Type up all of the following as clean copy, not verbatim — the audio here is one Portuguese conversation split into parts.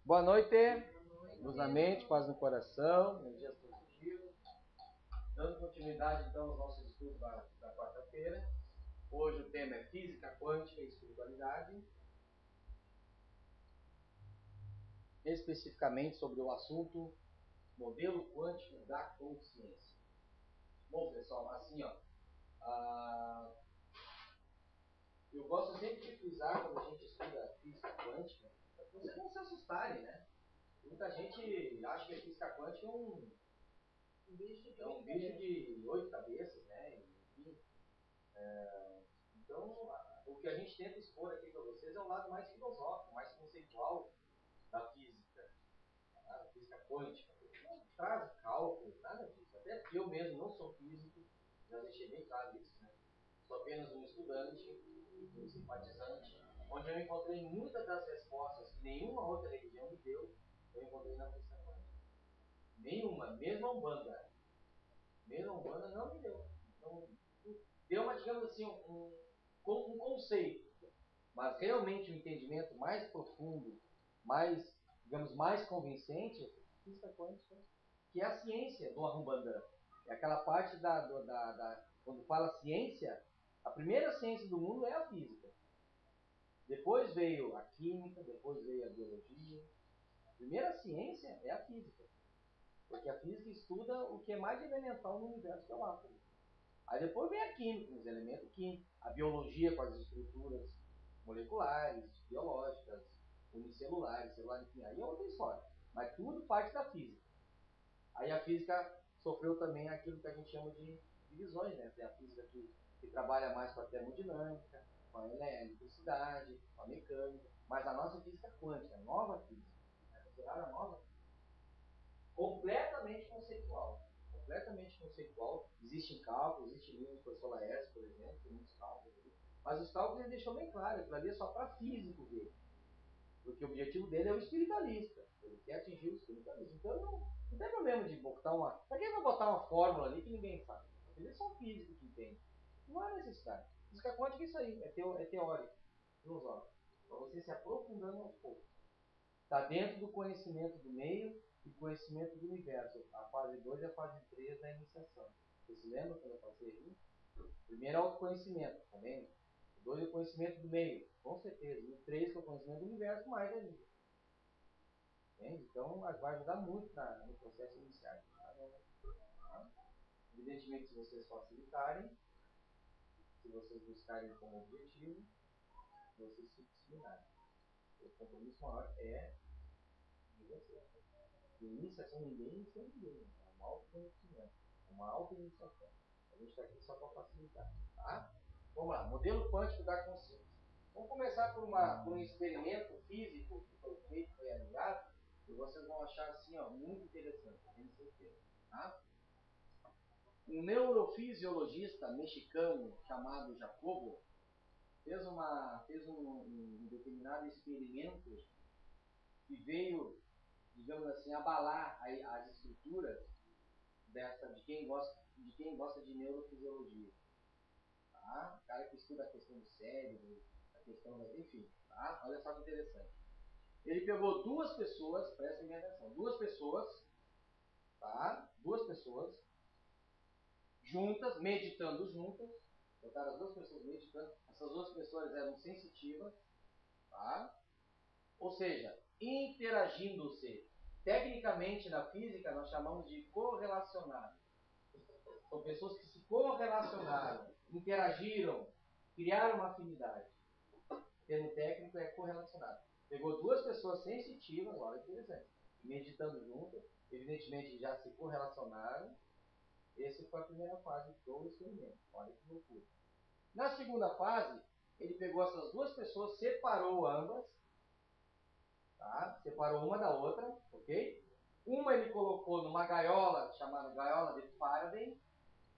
Boa noite, luz na mente, paz no coração, energias positivas. Dando continuidade então aos nossos estudos da quarta-feira. Hoje o tema é física quântica e espiritualidade. Especificamente sobre o assunto modelo quântico da consciência. Bom, pessoal, assim, eu gosto sempre de frisar quando a gente estuda física quântica, para vocês não se assustarem, né? Muita gente acha que a física quântica é um bicho de 8 cabeças, né? Enfim, então, o que a gente tenta expor aqui para vocês é o lado mais filosófico, mais conceitual da física, tá? Da física quântica. Não traz cálculo, nada disso. Até porque eu mesmo não sou físico, já deixei bem claro isso, né? Sou apenas um estudante, um simpatizante, onde eu encontrei muitas das respostas que nenhuma outra religião me deu, eu encontrei na física quântica. Nenhuma, mesmo a Umbanda. Mesmo a Umbanda não me deu. Então, deu uma, digamos assim, um conceito, mas realmente um entendimento mais profundo, mais, digamos, mais convincente, é física quântica, que é a ciência do Arrumbandã. É aquela parte quando fala ciência, a primeira ciência do mundo é a física. Depois veio a química, depois veio a biologia. A primeira ciência é a física. Porque a física estuda o que é mais elemental no universo, que é o átomo. Aí depois vem a química, os elementos químicos, a biologia com as estruturas moleculares, biológicas, unicelulares, celulares, enfim, aí é outra história. Mas tudo parte da física. Aí a física sofreu também aquilo que a gente chama de divisões, né? Tem a física que trabalha mais com a termodinâmica, com a eletricidade, com a mecânica, mas a nossa física quântica, a nova física, é considerada nova física, completamente conceitual. Completamente conceitual. Existem cálculos, existe livro do professor Laércio, por exemplo, tem muitos cálculos ali. Mas os cálculos ele deixou bem claro, aquilo ali é só para físico ver. Porque o objetivo dele é o espiritualista. Ele quer atingir o espiritualismo. Então não tem problema de botar uma. Para que vai botar uma fórmula ali que ninguém sabe? Ele é só físico que entende. Não há necessidade. Física quântica é isso aí, é teórico, filosófico. Para você se aprofundando aos poucos. Está dentro do conhecimento do meio e conhecimento do universo. A fase 2 e a fase 3 da iniciação. Você se lembra quando eu passei aqui? Primeiro é o autoconhecimento, tá bem? O 2 é o conhecimento do meio, com certeza. E o 3 que é o conhecimento do universo, mais ainda. Entende? Então vai ajudar muito no processo inicial. Tá? Evidentemente, se vocês facilitarem, se vocês buscarem como objetivo, vocês se disciplinarem. O compromisso maior é de vocês. De iniciação, ninguém inicia ninguém. É um autoconhecimento, é uma auto-iniciação. A gente está aqui só para facilitar. Tá? Vamos lá, modelo quântico da consciência. Vamos começar por um experimento físico que foi feito, foi realizado, e vocês vão achar assim, ó, muito interessante, tenho certeza. Tá? Um neurofisiologista mexicano chamado Jacobo fez um determinado experimento que veio, digamos assim, abalar as estruturas de quem gosta de neurofisiologia. Tá? O cara que estuda a questão do cérebro, a questão da. Enfim, tá? Olha só que interessante. Ele pegou duas pessoas, prestem bem atenção, duas pessoas, tá? Duas pessoas juntas, meditando juntas, botaram as duas pessoas meditando, essas duas pessoas eram sensitivas, tá? Ou seja, interagindo-se. Tecnicamente, na física, nós chamamos de correlacionado. São pessoas que se correlacionaram, interagiram, criaram uma afinidade. O termo técnico é correlacionado. Pegou duas pessoas sensitivas, olha que interessante, meditando juntas, evidentemente já se correlacionaram. Essa foi a primeira fase do experimento. Olha que loucura. Na segunda fase, ele pegou essas duas pessoas, separou ambas, tá? Separou uma da outra, ok? Uma ele colocou numa gaiola chamada gaiola de Faraday,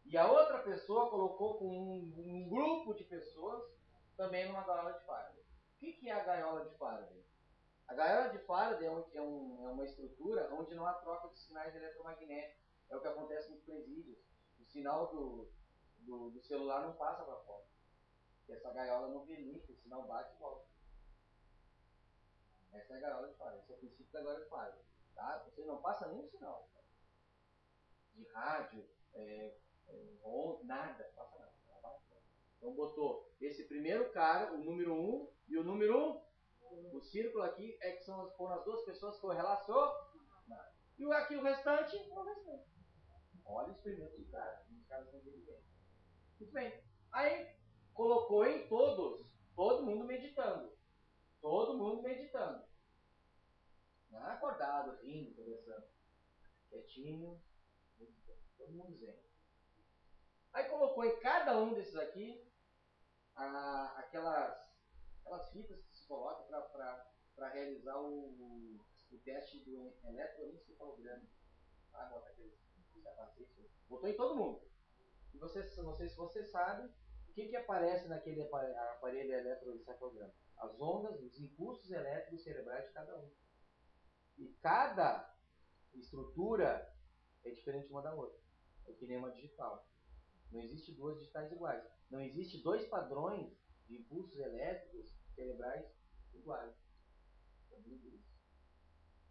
e a outra pessoa colocou com um grupo de pessoas também numa gaiola de Faraday. O que é a gaiola de Faraday? A gaiola de Faraday é uma estrutura onde não há troca de sinais eletromagnéticos. É o que acontece nos presídios. O sinal do celular não passa para fora. Porque essa gaiola não permite, o sinal bate e volta. Essa é a gaiola de Faraday. Esse é o princípio da gaiola de Faraday. Tá? Você não passa nenhum sinal. De rádio, nada. Passa nada. Então botou esse primeiro cara, o número 1 e o número 1. O círculo aqui é que foram as duas pessoas correlacionadas. E aqui o restante é o restante. Olha o experimento de cara. Os caras não entendem bem. Muito bem. Aí colocou em todos, todo mundo meditando. Todo mundo meditando. Acordado, rindo, conversando. Quietinho. Todo mundo zen. Aí colocou em cada um desses aqui aquelas fitas que se colocam para realizar o teste do eletroencefalograma. Bota aqueles capacetes. Botou em todo mundo. E não sei se você sabe o que aparece naquele aparelho eletroencefalograma. As ondas, os impulsos elétricos cerebrais de cada um. E cada estrutura é diferente uma da outra. É que nem uma digital. Não existe duas digitais iguais. Não existe dois padrões de impulsos elétricos cerebrais iguais.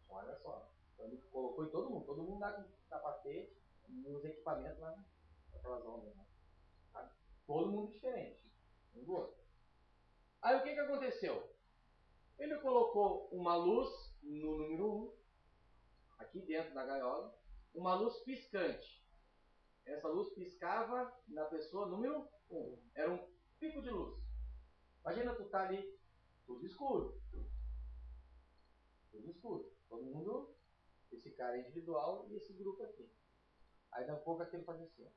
Olha só. Então ele colocou em todo mundo dá com capacete e os equipamentos lá naquelas ondas. Né? Todo mundo diferente. Um do outro. Aí o que aconteceu? Ele colocou uma luz no número 1, aqui dentro da gaiola, uma luz piscante. Essa luz piscava na pessoa número 1. Era um pico de luz. Imagina tu tá ali, tudo escuro. Tudo escuro. Todo mundo, esse cara individual e esse grupo aqui. Aí dá um pouco aquilo faz assim.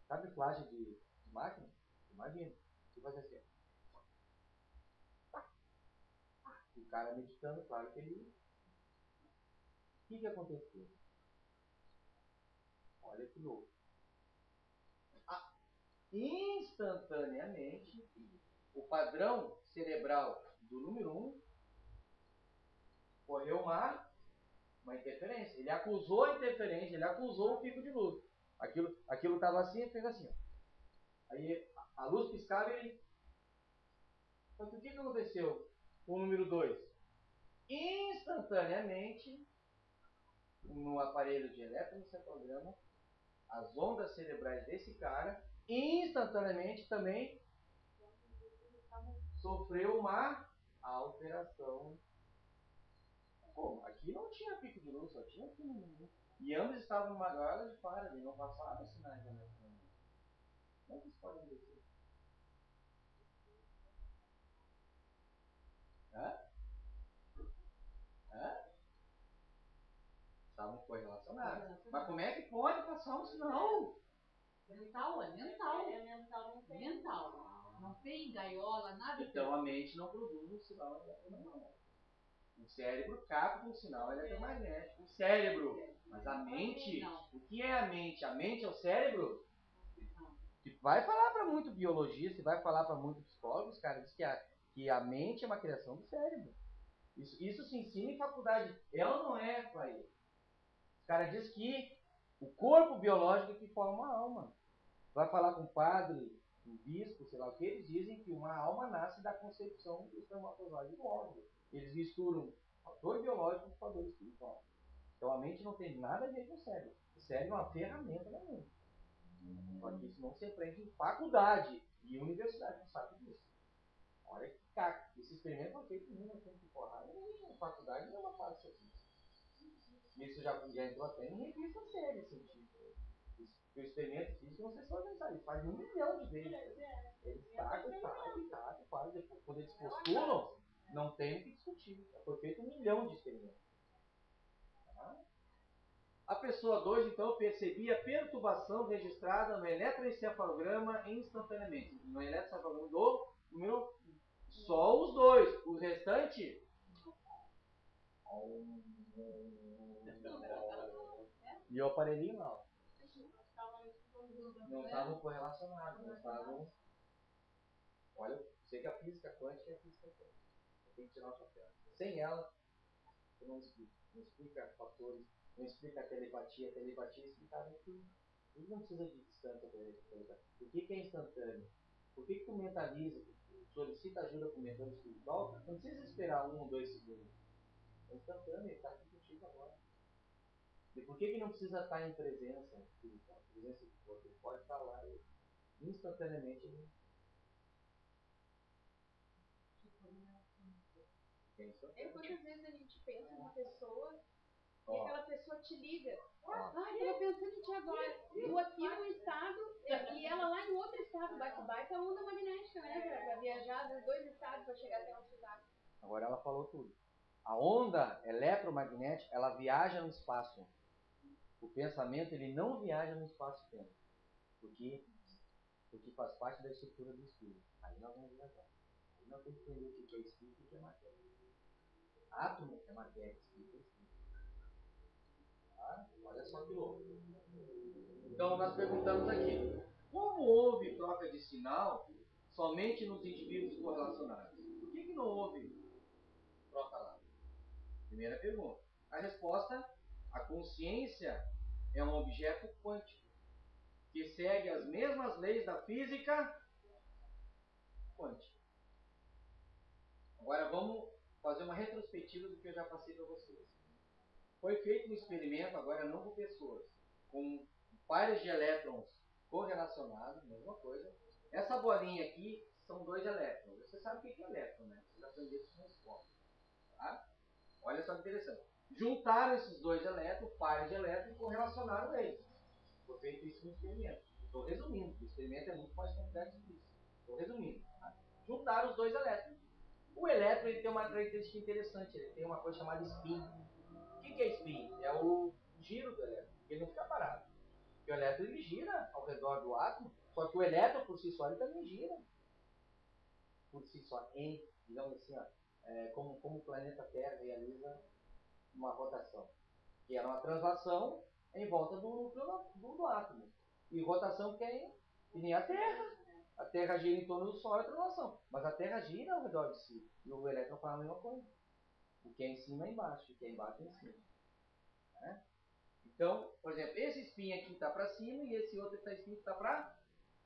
Sabe flash de máquina? Imagina. Que faz assim. O cara meditando, claro que ele... O que aconteceu? Olha que louco. Instantaneamente, o padrão cerebral do número 1 correu uma interferência. Ele acusou a interferência, ele acusou o pico de luz. Aquilo estava assim e fez assim. Ó. Aí a luz piscava e ele... Só que o que aconteceu com o número 2? Instantaneamente, no aparelho de eletroencefalograma, as ondas cerebrais desse cara, instantaneamente também sofreu uma alteração. Pô, aqui não tinha pico de luz, só tinha aqui no mundo. E ambos estavam numa gaiola de Faraday, não passavam sinais eletrônicos. Como é que isso pode acontecer? Hã? Estavam correlacionados. Mas como é que pode passar um sinal? Mental, é mental. É mental, não tem. Mental. Não tem gaiola, nada. Então a mente não produz um sinal eletromagnético. O cérebro capta um sinal eletromagnético. O cérebro. Mas a mente, o que é a mente? A mente é o cérebro? Que vai falar para muito biologista, vai falar para muitos psicólogos, cara, diz que a mente é uma criação do cérebro. Isso se ensina em faculdade. Ela não é, pai. O cara diz que o corpo biológico é que forma a alma. Vai falar com o padre, um bispo, sei lá o que, eles dizem que uma alma nasce da concepção do espermatozoide do óvulo. Eles misturam fator biológico com fator espiritual. Então a mente não tem nada a ver com o cérebro. O cérebro é uma ferramenta da mente. Só que isso não se aprende em faculdade e universidade, não sabe disso. Olha que caca. Esse experimento foi feito em 1900 e faculdade não é uma parte disso. Isso já entrou até em revista séria científica. O experimento físico, não sei se vocês sabem, faz 1 milhão de vezes. Eles tacam, quase. Quando eles postulam, não tem o que discutir. Foi feito 1 milhão de experimentos. Tá? A pessoa 2, então, percebia perturbação registrada no eletroencefalograma instantaneamente. No eletroencefalograma do número, só os dois. O restante... E o aparelhinho não. Não estavam correlacionados, não estavam... Olha, eu sei que a física quântica é a física quântica. Tem que tirar o chapéu. Sem ela, eu não explico. Não explica fatores, não explica a telepatia. A telepatia é explicada que ele não precisa de distância para ele. Por que é instantâneo? Por que tu mentaliza, solicita ajuda com o mentor espiritual? Não precisa esperar 1 ou 2 segundos. É instantâneo, ele está aqui contigo agora. E por que não precisa estar em presença física? Presença de corpo, ele pode estar lá e instantaneamente ele Quantas vezes a gente pensa numa pessoa e aquela pessoa te liga. Eu tô pensando em ti agora. Tu aqui num estado e ela lá em outro estado. Bate a onda magnética, né? Pra viajar dos dois estados pra chegar até outro estado. Agora ela falou tudo. A onda eletromagnética, ela viaja no espaço. O pensamento, ele não viaja no espaço-tempo. Porque faz parte da estrutura do espírito. Aí nós vamos viajar. Aí nós temos que entender o que é espírito e o que é matéria. Átomo é matéria, espírito é espírito. Tá? Olha só que louco. Então nós perguntamos aqui, como houve troca de sinal somente nos indivíduos correlacionados? Por que não houve troca lá? Primeira pergunta. A resposta, a consciência é um objeto quântico que segue as mesmas leis da física quântica. Agora vamos fazer uma retrospectiva do que eu já passei para vocês. Foi feito um experimento, agora não com pessoas, com pares de elétrons correlacionados, mesma coisa. Essa bolinha aqui são 2 elétrons. Você sabe o que é elétron, né? Vocês aprenderam isso na escola. Tá? Olha só que interessante. Juntaram esses 2 elétrons, pares de elétrons, e correlacionaram eles. Foi feito isso no experimento. Estou resumindo, o experimento é muito mais complexo que isso. Estou resumindo. Tá? Juntaram os 2 elétrons. O elétron ele tem uma característica interessante, ele tem uma coisa chamada spin. O que é spin? É o giro do elétron, ele não fica parado. Porque o elétron ele gira ao redor do átomo, só que o elétron por si só ele também gira. Por si só, digamos assim, ó, como o planeta Terra realiza uma rotação. Que é uma translação em volta do núcleo do átomo. E rotação que nem a Terra. A Terra gira em torno do Sol, é a translação. Mas a Terra gira ao redor de si. E o elétron faz a mesma coisa. O que é em cima é embaixo, o que é embaixo é em cima. Né? Então, por exemplo, esse spin aqui está para cima e esse outro está para...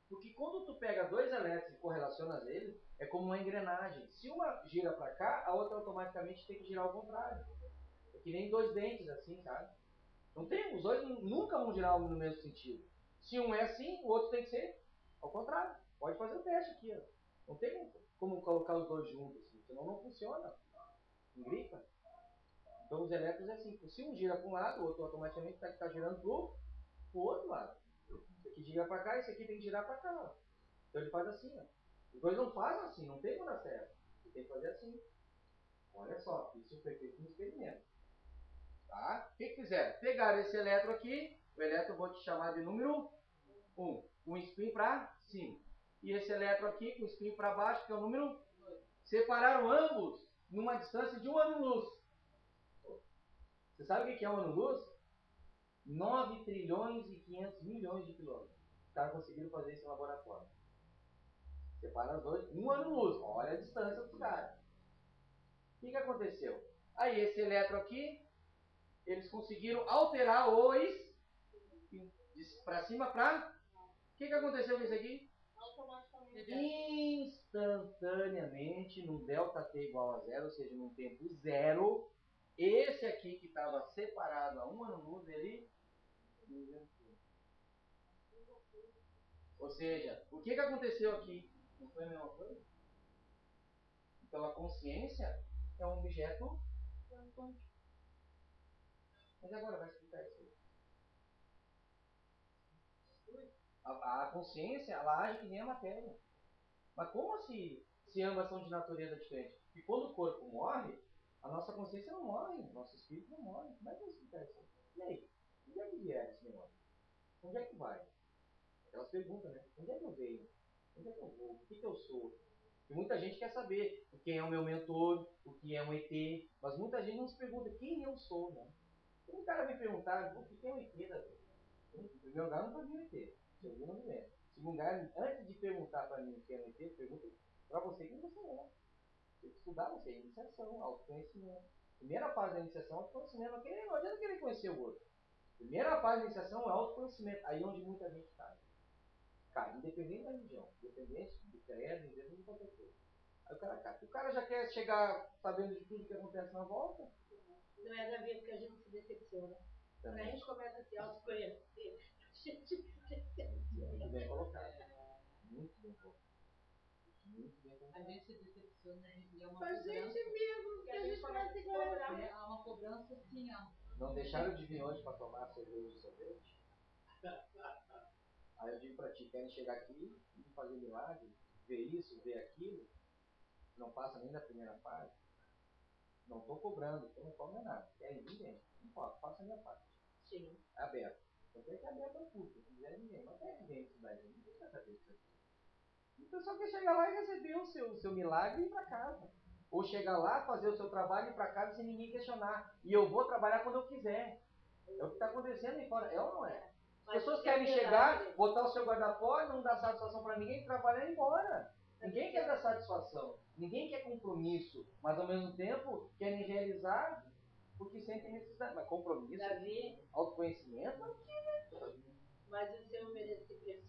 Porque quando tu pega 2 elétrons e correlacionas eles, é como uma engrenagem. Se uma gira para cá, a outra automaticamente tem que girar ao contrário. É que nem 2 dentes assim, sabe? Não tem, os 2 nunca vão girar no mesmo sentido. Se um é assim, o outro tem que ser ao contrário. Pode fazer o teste aqui, ó. Não tem como colocar os 2 juntos, assim, senão não funciona. Não gripa. Então os elétrons é assim, se um gira para um lado, o outro automaticamente está girando para o outro lado. Esse aqui gira para cá, esse aqui tem que girar para cá. Ó. Então ele faz assim, ó. Os 2 não fazem assim, não tem como dar certo. Ele tem que fazer assim. Olha só, isso foi feito no experimento. Tá? O que fizeram? Pegaram esse elétron aqui, o elétron eu vou te chamar de número 1, um spin para cima. E esse elétron aqui, com o spin para baixo, que é o número 2. Separaram ambos numa distância de 1 ano-luz. Você sabe o que é 1 ano-luz? 9 trilhões e 500 milhões de quilômetros. Os caras conseguiram fazer isso em laboratório. Separa os 2, 1 ano-luz. Olha a distância dos caras. O que aconteceu? Aí esse elétron aqui, eles conseguiram alterar os para cima para... O que aconteceu com isso aqui? Instantaneamente, no ΔT igual a 0, ou seja, num tempo 0, esse aqui que estava separado a 1 ano-luz, ele... Ou seja, o que aconteceu aqui? Não foi a mesma coisa? Então a consciência é um objeto quântico. Mas agora vai explicar isso aí. A consciência, ela age que nem a matéria. Mas como se ambas são de natureza diferente? Porque quando o corpo morre, a nossa consciência não morre, o nosso espírito não morre. Como é que vai explicar isso aí? E aí? Onde é que vier esse negócio? Onde é que vai? Aquelas perguntas, né? Onde é que eu venho? Onde é que eu vou? O que eu sou? E muita gente quer saber quem é o meu mentor, o que é um ET, mas muita gente não se pergunta quem eu sou, né? Um cara me perguntar, o que é um ET da vida? Em primeiro lugar, eu não sabia o ET. Segundo, não me lembro. Em segundo lugar, antes de perguntar para mim o que é um ET, pergunta para você quem você é. Tem que estudar você, iniciação, autoconhecimento. Primeira fase da iniciação é autoconhecimento, não adianta querer conhecer o outro. Primeira fase da iniciação é autoconhecimento, aí onde muita gente cai. Cara, independente da religião, independente do credo, independente de qualquer coisa. Aí o cara cai. O cara já quer chegar sabendo de tudo que acontece na volta. Não é da vida que a gente se decepciona. Quando a gente começa a se autoconhecer, a gente se decepciona. Muito bem colocado. Muito bem colocado. Muito bem A colocado. gente se decepciona e é uma Com a cobrança. gente mesmo, que a gente começa a se cobrar. É uma cobrança assim, ó. Não deixaram de vir hoje para tomar cerveja de sorvete? Aí eu digo para ti, querem chegar aqui e fazer milagre, ver isso, ver aquilo, não passa nem da primeira fase. Não estou cobrando, então não cobra nada. Querem ninguém. Não pode, faça a minha parte. Sim. É aberto. Eu tenho que abrir para público, não quiser ninguém. Mas quer ninguém isso daí, ninguém quer saber disso aqui. O pessoal quer chegar lá e receber o seu milagre e ir para casa. Ou chegar lá, fazer o seu trabalho e ir para casa sem ninguém questionar. E eu vou trabalhar quando eu quiser. É o que está acontecendo aí fora. É ou não é? As pessoas querem chegar, botar o seu guarda-pó, não dar satisfação para ninguém, trabalhar e ir embora. Ninguém quer dar satisfação. Ninguém quer compromisso. Mas ao mesmo tempo querem realizar porque sentem necessidade. Mas compromisso, Davi, autoconhecimento, mas o seu merecimento,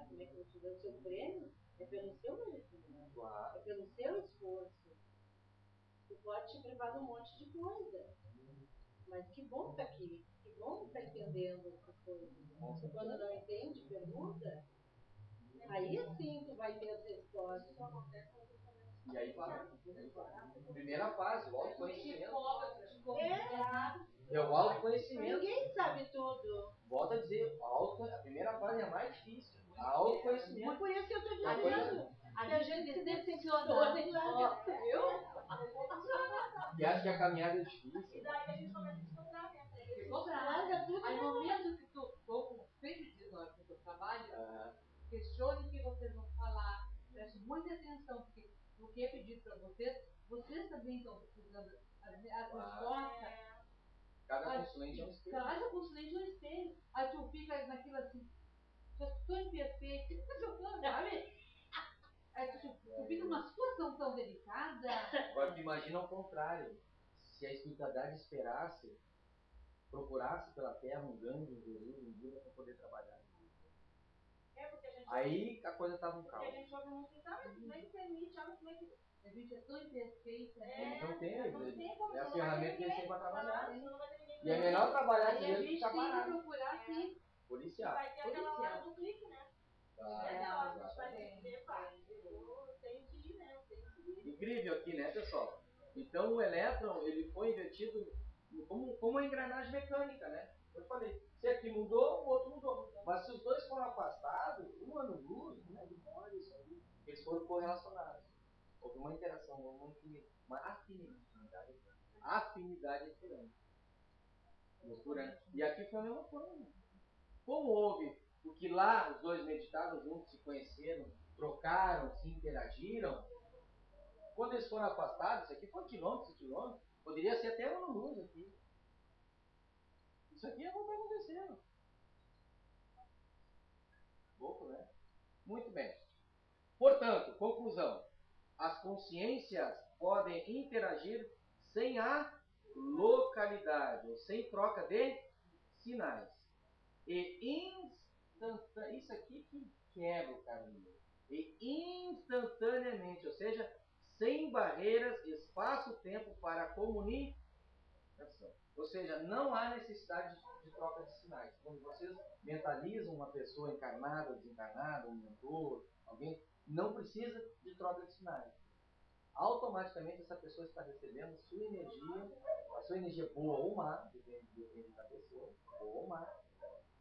como é que eu te dou o seu prêmio, é pelo seu merecimento. claro. É pelo seu esforço. Tu pode te privar de um monte de coisa. Mas que bom que tá aqui. Que bom que tá entendendo essas coisas. Quando não entende, pergunta. Aí sim tu vai ter as respostas. E aí vai. Primeira fase, o autoconhecimento. É o autoconhecimento. Ninguém sabe tudo. Volto a dizer, a primeira fase é a mais difícil. A autoconhecimento. Mas por isso que eu tô A coisa- dizendo. Que a gente se decepciona. Viu? E acho que a caminhada é difícil. E daí a gente começa a se cobrar, né? Larga tudo. Aí no momento que tu, como sempre diz na hora que eu trabalho, questione o que vocês vão falar, preste muita atenção, porque o que é pedido para vocês também estão precisando. As respostas. Cada consulente é um espelho. Cada consulente é um espelho. Aí tu fica naquilo assim, já estou imperfeito, sabe? Aí tu fica numa situação tão delicada. Agora tu imagina ao contrário. Se a espiritualidade esperasse, procurasse pela terra um ganho, um Jesus, um Buda para poder trabalhar. É porque a gente. Aí a coisa estava um Porque caos. a gente ouve muito, sabe? Como é que permite, olha como é que. A gente é tão imperfeita. Não tem, não tem como, é a não vai ferramenta ter que eles têm ninguém. para trabalhar. Não vai ter ninguém. E é melhor trabalhar Aí a dinheiro do que gente ficar tem que parado. procurar assim. Policiar. Vai ter aquela hora do clique, né? Tá, Aquela hora que a gente exato. vai dizer, pá, eu tenho que ir, né? Eu tenho que ir. Incrível aqui, né, pessoal? Então o elétron, ele foi invertido como uma engrenagem mecânica, né? Eu falei, se aqui mudou, o outro mudou. Mas se os dois foram afastados, um ano-luz, como é que pode isso aí? Eles foram correlacionados. Houve uma interação, uma afinidade entre eles. Loucura. E aqui foi a mesma coisa. Como houve, porque lá os dois meditaram juntos, se conheceram, trocaram, se interagiram. Quando eles foram afastados, isso aqui foi quilômetros e quilômetros, poderia ser até uma luz aqui. Isso aqui é o que está acontecendo. Louco, né? Muito bem. Portanto, conclusão. As consciências podem interagir sem a localidade, ou sem troca de sinais. E isso aqui que quebra o caminho. E instantaneamente, ou seja, sem barreiras, espaço-tempo para a comunicação. Ou seja, não há necessidade de troca de sinais. Quando vocês mentalizam uma pessoa encarnada ou desencarnada, um mentor, alguém, não precisa de troca de sinais. Automaticamente essa pessoa está recebendo sua energia, a sua energia boa ou má, depende da pessoa, boa ou má,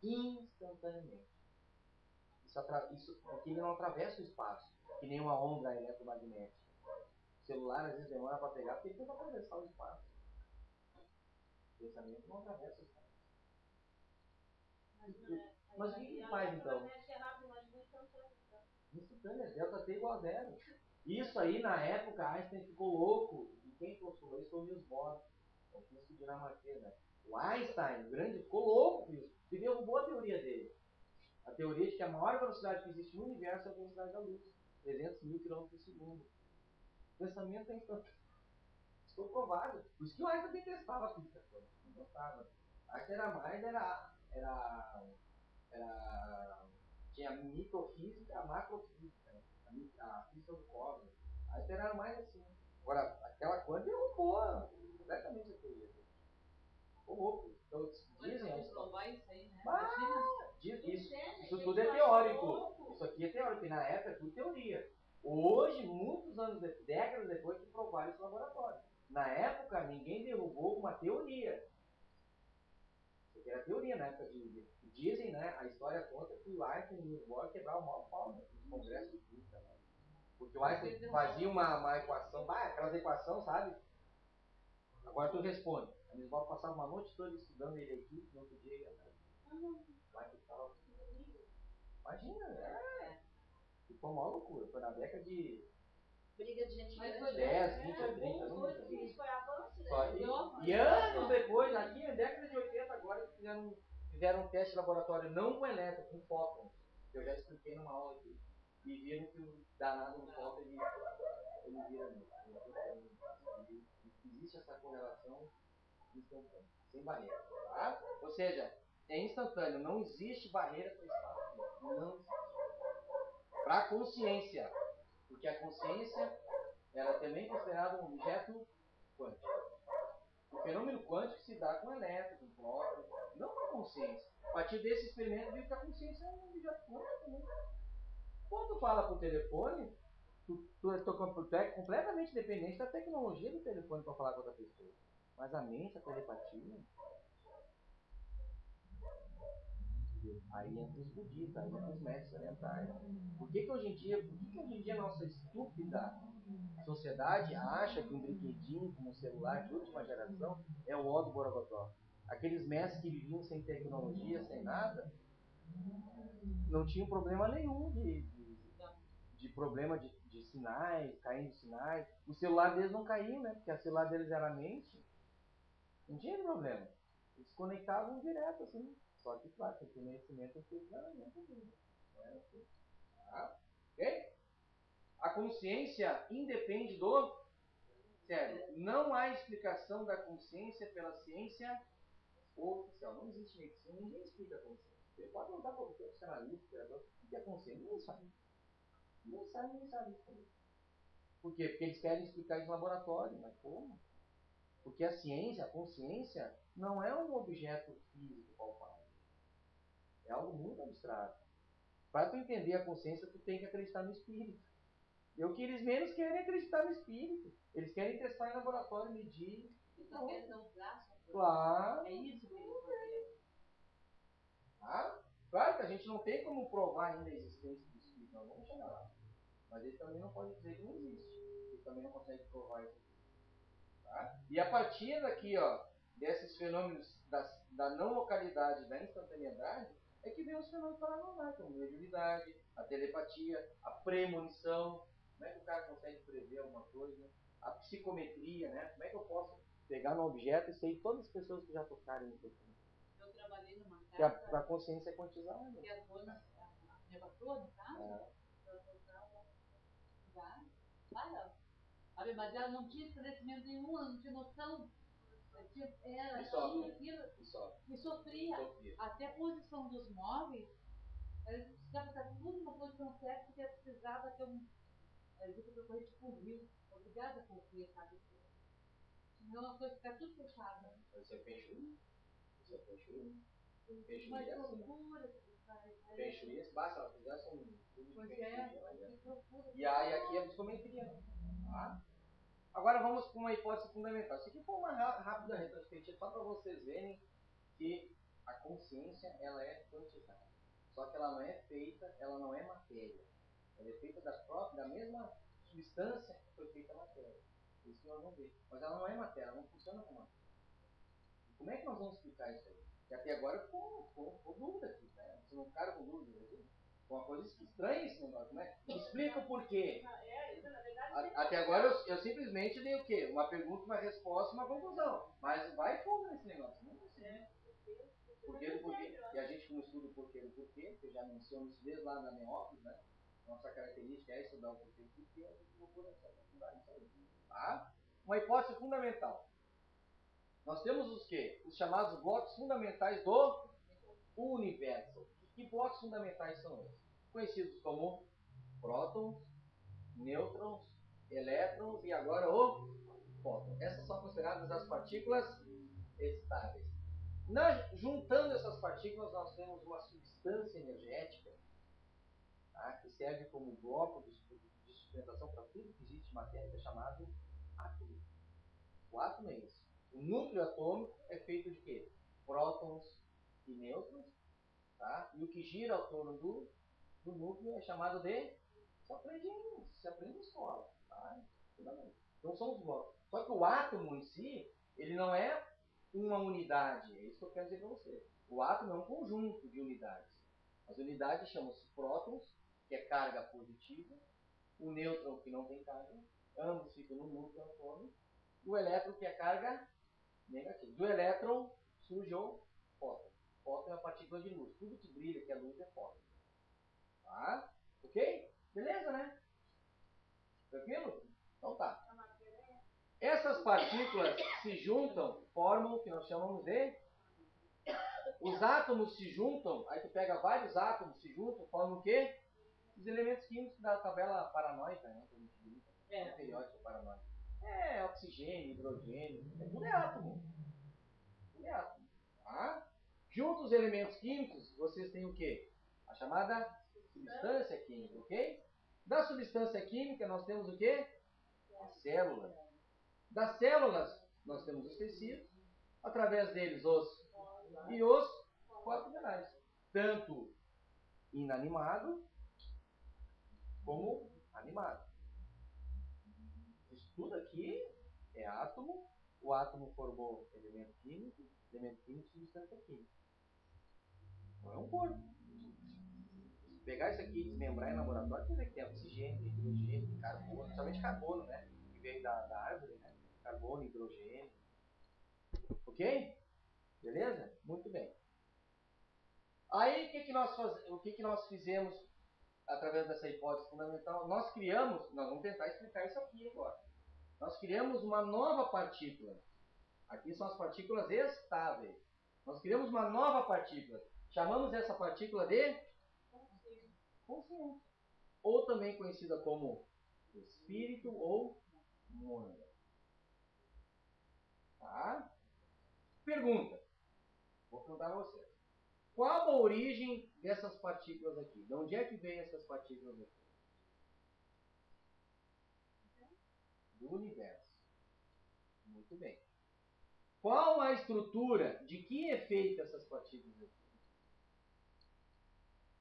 instantaneamente. Isso porque ele não atravessa o espaço, que nem uma onda eletromagnética. O celular às vezes demora para pegar porque ele tem que atravessar o espaço. O pensamento não atravessa o espaço. Mas o que faz então? Instantânea, delta T igual a zero. Isso aí na época Einstein ficou louco. E quem postulou isso foi o Niels Bohr, o físico dinamarquês, né? O Einstein, o grande, ficou louco com isso. E derrubou a teoria dele. A teoria de que a maior velocidade que existe no universo é a velocidade da luz. 300 mil km por segundo. O pensamento é instantâneo. Ficou provado. Por isso que o Einstein detestava a física. Não gostava. Einstein era mais, tinha a microfísica, a macrofísica, né? A física do cosmos. Einstein era mais assim. Agora, aquela coisa derrubou completamente a teoria. Então, dizem... provar isso aí, né? Isso tudo é teórico. Isso aqui é teórico, e na época é tudo teoria. Hoje, muitos anos, décadas depois, que provaram esse laboratório. Na época, ninguém derrubou uma teoria. Isso aqui era teoria na época de... Dizem, né? A história conta que o Einstein e o Niels Bohr quebraram o maior pau nos congressos de física. Né? Porque o Einstein fazia uma equação, aquelas equações, sabe? Agora tu responde. A Niels Bohr passava uma noite toda estudando ele aqui, no outro dia ele ia. Imagina, ficou uma loucura. Foi na década de... Briga de gente Mas grande. 10, 20, 30, Foi avanço, né? Só e anos depois, aqui na década de 80, agora fizeram um teste de laboratório não com elétron, com fóton. Que eu já expliquei numa aula aqui. E viram que o danado no fóton ele vira mesmo. Existe essa correlação instantânea, sem barreira. Tá? Ou seja, é instantâneo, não existe barreira para o espaço. Não existe. Para a consciência. Porque a consciência ela é também considerada um objeto quântico. O fenômeno quântico se dá com elétron, com próton, não com a consciência. A partir desse experimento, viu que a consciência é um objeto quântico também. Quando tu fala por telefone, tu é completamente dependente da tecnologia do telefone para falar com outra pessoa. Mas a mente, a telepatia... Aí entra os budistas, aí entra os mestres orientais. Por que hoje em dia a nossa estúpida sociedade acha que um brinquedinho como um celular de última geração é o ó do Borogodó? Aqueles mestres que viviam sem tecnologia, sem nada, não tinham problema nenhum de problema de sinais, caindo sinais. O celular deles não caiu, né? Porque o celular deles era a mente. Não tinha problema. Eles conectavam direto, assim. Só que, claro, o conhecimento é feito na mente dele. Tá? Ok? A consciência independe do... Sério, não há explicação da consciência pela ciência oficial. Não existe medicina, ninguém explica a consciência. Você pode perguntar para o psicanalista, o que é consciência? Ninguém sabe. Ninguém sabe isso. Por quê? Porque eles querem explicar isso no laboratório, mas como? Porque a ciência, a consciência, não é um objeto físico palpável. É algo muito abstrato. Para tu entender a consciência, tu tem que acreditar no espírito. E o que eles menos querem é acreditar no espírito. Eles querem testar em laboratório, medir. Então quer dar um braço? Claro. É isso que eles querem. Ah, claro que a gente não tem como provar ainda a existência do espírito. Nós vamos chegar lá. Mas eles também não podem dizer que não existe. Eles também não conseguem provar isso. Tá? E a partir daqui, ó, desses fenômenos da não localidade, da instantaneidade, é que vem os fenômenos paranormais, como a mediunidade, a telepatia, a premonição. Como é que o cara consegue prever alguma coisa? A psicometria, né? Como é que eu posso pegar no objeto e sei todas as pessoas que já tocaram no telefone? Eu trabalhei numa casa... Porque a consciência é quantizada. Que a dona, a minha patroa, no caso, ela tocava lá, mas ela não tinha esclarecimento nenhum, ela não tinha noção. Ela tinha aquilo e sofria. Até a posição dos móveis, ela precisava estar tudo numa posição certa, porque ela precisava ter ela disse que eu corri tipo um rio, obrigada a correr, sabe? Senão as coisas ficam tudo fechadas. Você fechou? Mas procura, Fechou, basta ela fizesse um... Pois é, procura. E aí aqui é psicometria. Tá? Agora vamos para uma hipótese fundamental. Isso aqui foi uma rápida retrospectiva só para vocês verem que a consciência ela é quantizada. Só que ela não é feita, ela não é matéria. Ela é feita da mesma substância que foi feita a matéria. Isso que nós vamos ver. Mas ela não é matéria, ela não funciona como matéria. Como é que nós vamos explicar isso aí? Porque até agora ficou dúvida aqui, né? Vocês não ficaram com dúvida aqui? Foi uma coisa estranha esse negócio, né? Explica o porquê. Até agora eu simplesmente dei o quê? Uma pergunta, uma resposta, uma conclusão. Mas vai fundo nesse negócio. Não sei. Porquê do porquê. E a gente não estuda o porquê do porquê, porque já menciono isso desde lá na Neópolis, né? Nossa característica é estudar o porquê do porquê, a gente procura se aprofundar nisso aí. Tá? Uma hipótese fundamental. Nós temos os quê? Os chamados blocos fundamentais do universo. Que blocos fundamentais são esses? Conhecidos como prótons, nêutrons elétrons e agora o próton. Essas são consideradas as partículas estáveis. Juntando essas partículas, nós temos uma substância energética, tá, que serve como bloco de sustentação para tudo que existe em matéria, que é chamado átomo. O átomo é isso. O núcleo atômico é feito de quê? Prótons e nêutrons, tá? E o que gira ao torno do núcleo é chamado de... Se aprende em escola, tá? Então são os blocos. Só que o átomo em si, ele não é uma unidade. É isso que eu quero dizer para você. O átomo é um conjunto de unidades. As unidades chamam-se prótons, que é carga positiva, o nêutron, que não tem carga, ambos ficam no núcleo atômico, e o elétron, que é carga negativa. Do elétron surge o fóton. Fóton é a partícula de luz. Tudo que brilha, que é luz, é fóton. Tá? Ok? Beleza, né? Tranquilo? Então tá. Essas partículas se juntam, formam o que nós chamamos de... Os átomos se juntam, aí tu pega vários átomos, se juntam, formam o quê? Os elementos químicos da tabela paranoica, né? Que a gente brinca. É periódico paranoico. É oxigênio, hidrogênio, tudo é átomo. Tudo é átomo. Tá? Junto os elementos químicos, vocês têm o quê? A chamada substância química, ok? Da substância química, nós temos o quê? A célula. Das células, nós temos os tecidos, através deles os e os corpos minerais. Tanto inanimado como animado. Isso tudo aqui é átomo. O átomo formou elemento químico, substância química. Não é um corpo. Se pegar isso aqui e desmembrar em laboratório, você vê que tem oxigênio, hidrogênio, carbono, principalmente carbono, né? Que veio da árvore, né? Carbono, hidrogênio. Ok? Beleza? Muito bem. Aí, o que nós fizemos através dessa hipótese fundamental? Nós vamos tentar explicar isso aqui agora. Nós criamos uma nova partícula. Aqui são as partículas estáveis. Nós criamos uma nova partícula. Chamamos essa partícula de consciência. Ou também conhecida como espírito ou mônada. Tá? Pergunta. Vou perguntar a vocês. Qual a origem dessas partículas aqui? De onde é que vem essas partículas aqui? Do universo. Muito bem. Qual a estrutura? De que é feita essas partículas aqui?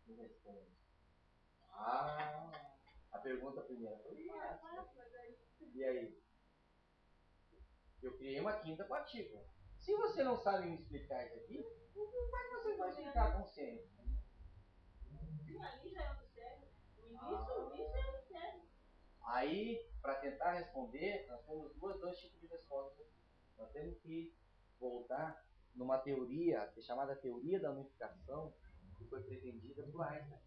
Me responde. A pergunta primeira foi essa. E aí? Eu criei uma quinta partícula. Se você não sabe me explicar isso aqui, como é que você vai explicar a consciência? Ali já é um mistério. O início é um mistério. Aí, para tentar responder, nós temos dois tipos de respostas. Nós temos que voltar numa teoria, que é chamada teoria da unificação, que foi pretendida por Einstein.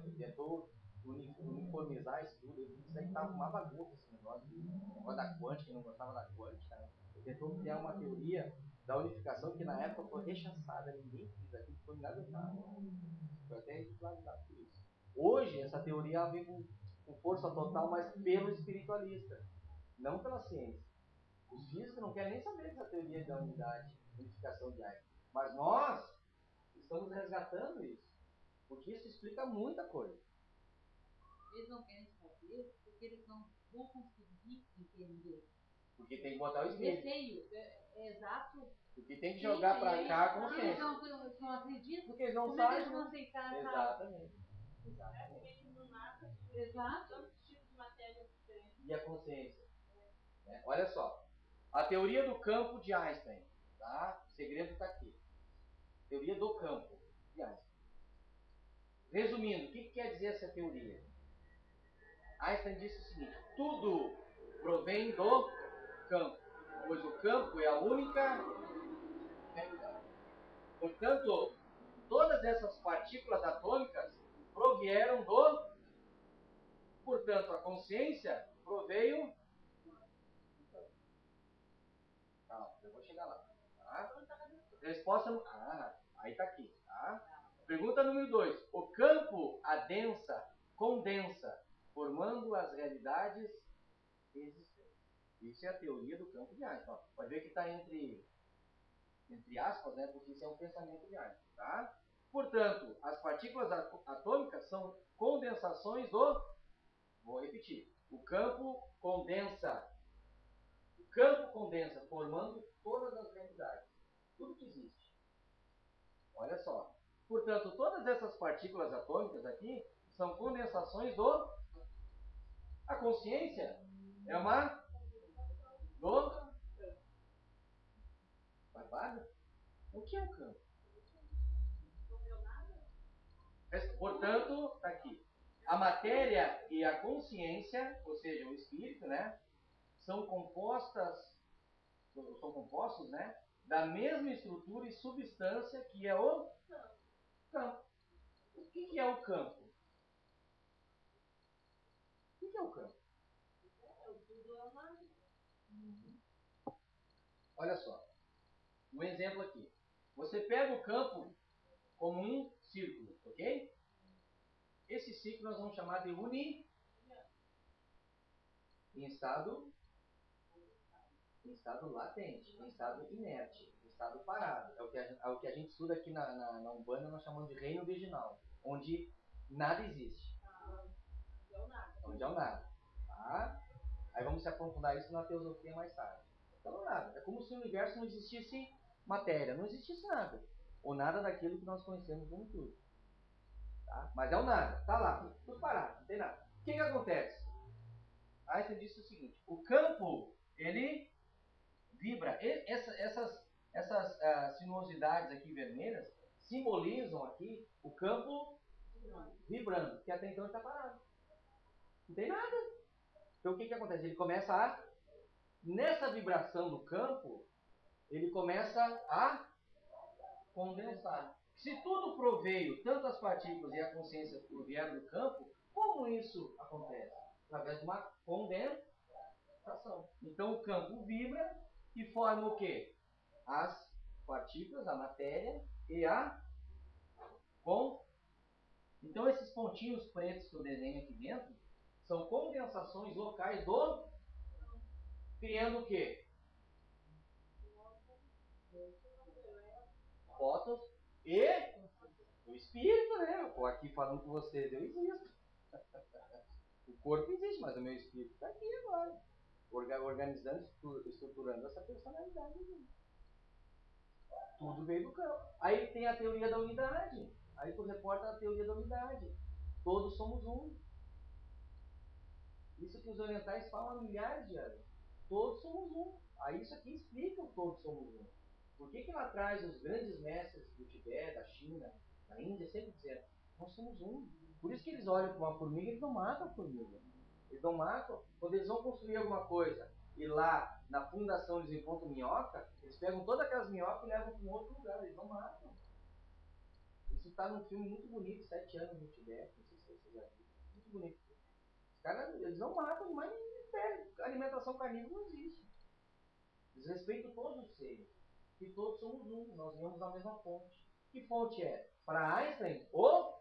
Ele tentou uniformizar isso tudo. Ele disse que estava uma bagunça esse negócio da quântica, que não gostava da quântica. Né? Ele tentou criar uma teoria da unificação que na época foi rechaçada. Ninguém quis aquilo, foi nada. Foi até ridicularizado por isso. Hoje, essa teoria vem com força total, mas pelo espiritualista, não pela ciência. Os físicos não querem nem saber dessa teoria da unidade, unificação de Einstein. Mas nós estamos resgatando isso, porque isso explica muita coisa. Eles não querem saber porque eles não vão conseguir entender. Porque tem que botar o espírito. Receio, exato. Porque tem que jogar para cá a consciência. Eles não acreditam. Porque eles não Como sabem. É que eles vão aceitar? Exatamente. Exato. E a consciência. Olha só. A teoria do campo de Einstein. Tá? O segredo está aqui. Teoria do campo de Einstein. Resumindo, o que quer dizer essa teoria? Einstein disse o seguinte: tudo provém do campo, pois o campo é a única realidade. Portanto, todas essas partículas atômicas provieram do... Portanto, a consciência proveio... Calma, eu vou chegar lá. Tá? Resposta... aí está aqui. Tá? Pergunta número 2. O campo adensa, condensa, formando as realidades existência. Isso é a teoria do campo de Einstein. Pode ver que está entre aspas, né? Porque isso é um pensamento de Einstein, tá? Portanto, as partículas atômicas são condensações do... Vou repetir. O campo condensa, formando todas as realidades. Tudo que existe. Olha só. Portanto, todas essas partículas atômicas aqui são condensações do... A consciência é uma... do... Barbada? O que é o campo? Portanto, está aqui. A matéria e a consciência, ou seja, o espírito, né, são compostos, né, da mesma estrutura e substância que é o campo. O que é o campo? O que é o campo? Olha só. Um exemplo aqui. Você pega o campo como um círculo, ok? Esse círculo nós vamos chamar de em estado latente, em estado inerte, em estado parado. É o que a gente estuda aqui na Umbanda, nós chamamos de reino virginal, onde nada existe. Onde é o nada. Tá? Aí vamos se aprofundar isso na teosofia mais tarde. Então nada. É como se o universo não existisse matéria, não existisse nada. Ou nada daquilo que nós conhecemos como tudo. Tá? Mas é o nada, tá lá, tudo parado, não tem nada. O que acontece? Einstein disse o seguinte: o campo, ele vibra. Essas sinuosidades aqui vermelhas simbolizam aqui o campo vibrando, que até então está parado. Não tem nada. Então o que acontece? Ele começa a, nessa vibração no campo, ele começa a condensar. Se tudo proveio, tanto as partículas e a consciência provieram do campo, como isso acontece? Através de uma condensação. Então o campo vibra e forma o quê? As partículas, a matéria e a Então esses pontinhos pretos que eu desenho aqui dentro são condensações locais do... Criando o quê? Fótons e o espírito, né? Eu estou aqui falando com vocês, eu existo. O corpo existe, mas o meu espírito está aqui agora. Organizando, estruturando essa personalidade aqui. Tudo veio do campo. Aí tem a teoria da unidade. Aí tu reporta a teoria da unidade. Todos somos um. Isso que os orientais falam há milhares de anos. Todos somos um. Aí isso aqui explica o todos somos um. Por que lá atrás os grandes mestres do Tibete, da China, da Índia, sempre diziam, nós somos um. Por isso que eles olham para uma formiga e eles não matam a formiga. Eles não matam. Quando eles vão construir alguma coisa e lá na fundação eles encontram minhoca, eles pegam todas aquelas minhocas e levam para um outro lugar. Eles não matam. Isso está num filme muito bonito, 7 anos no Tibete. Não sei se vocês já viram. Muito bonito. Os caras, eles não matam animais nem pegam. A alimentação carnívora não existe. Eles respeitam todos os seres. E todos somos um. Nós viemos da mesma fonte. Que fonte é? Para Einstein, o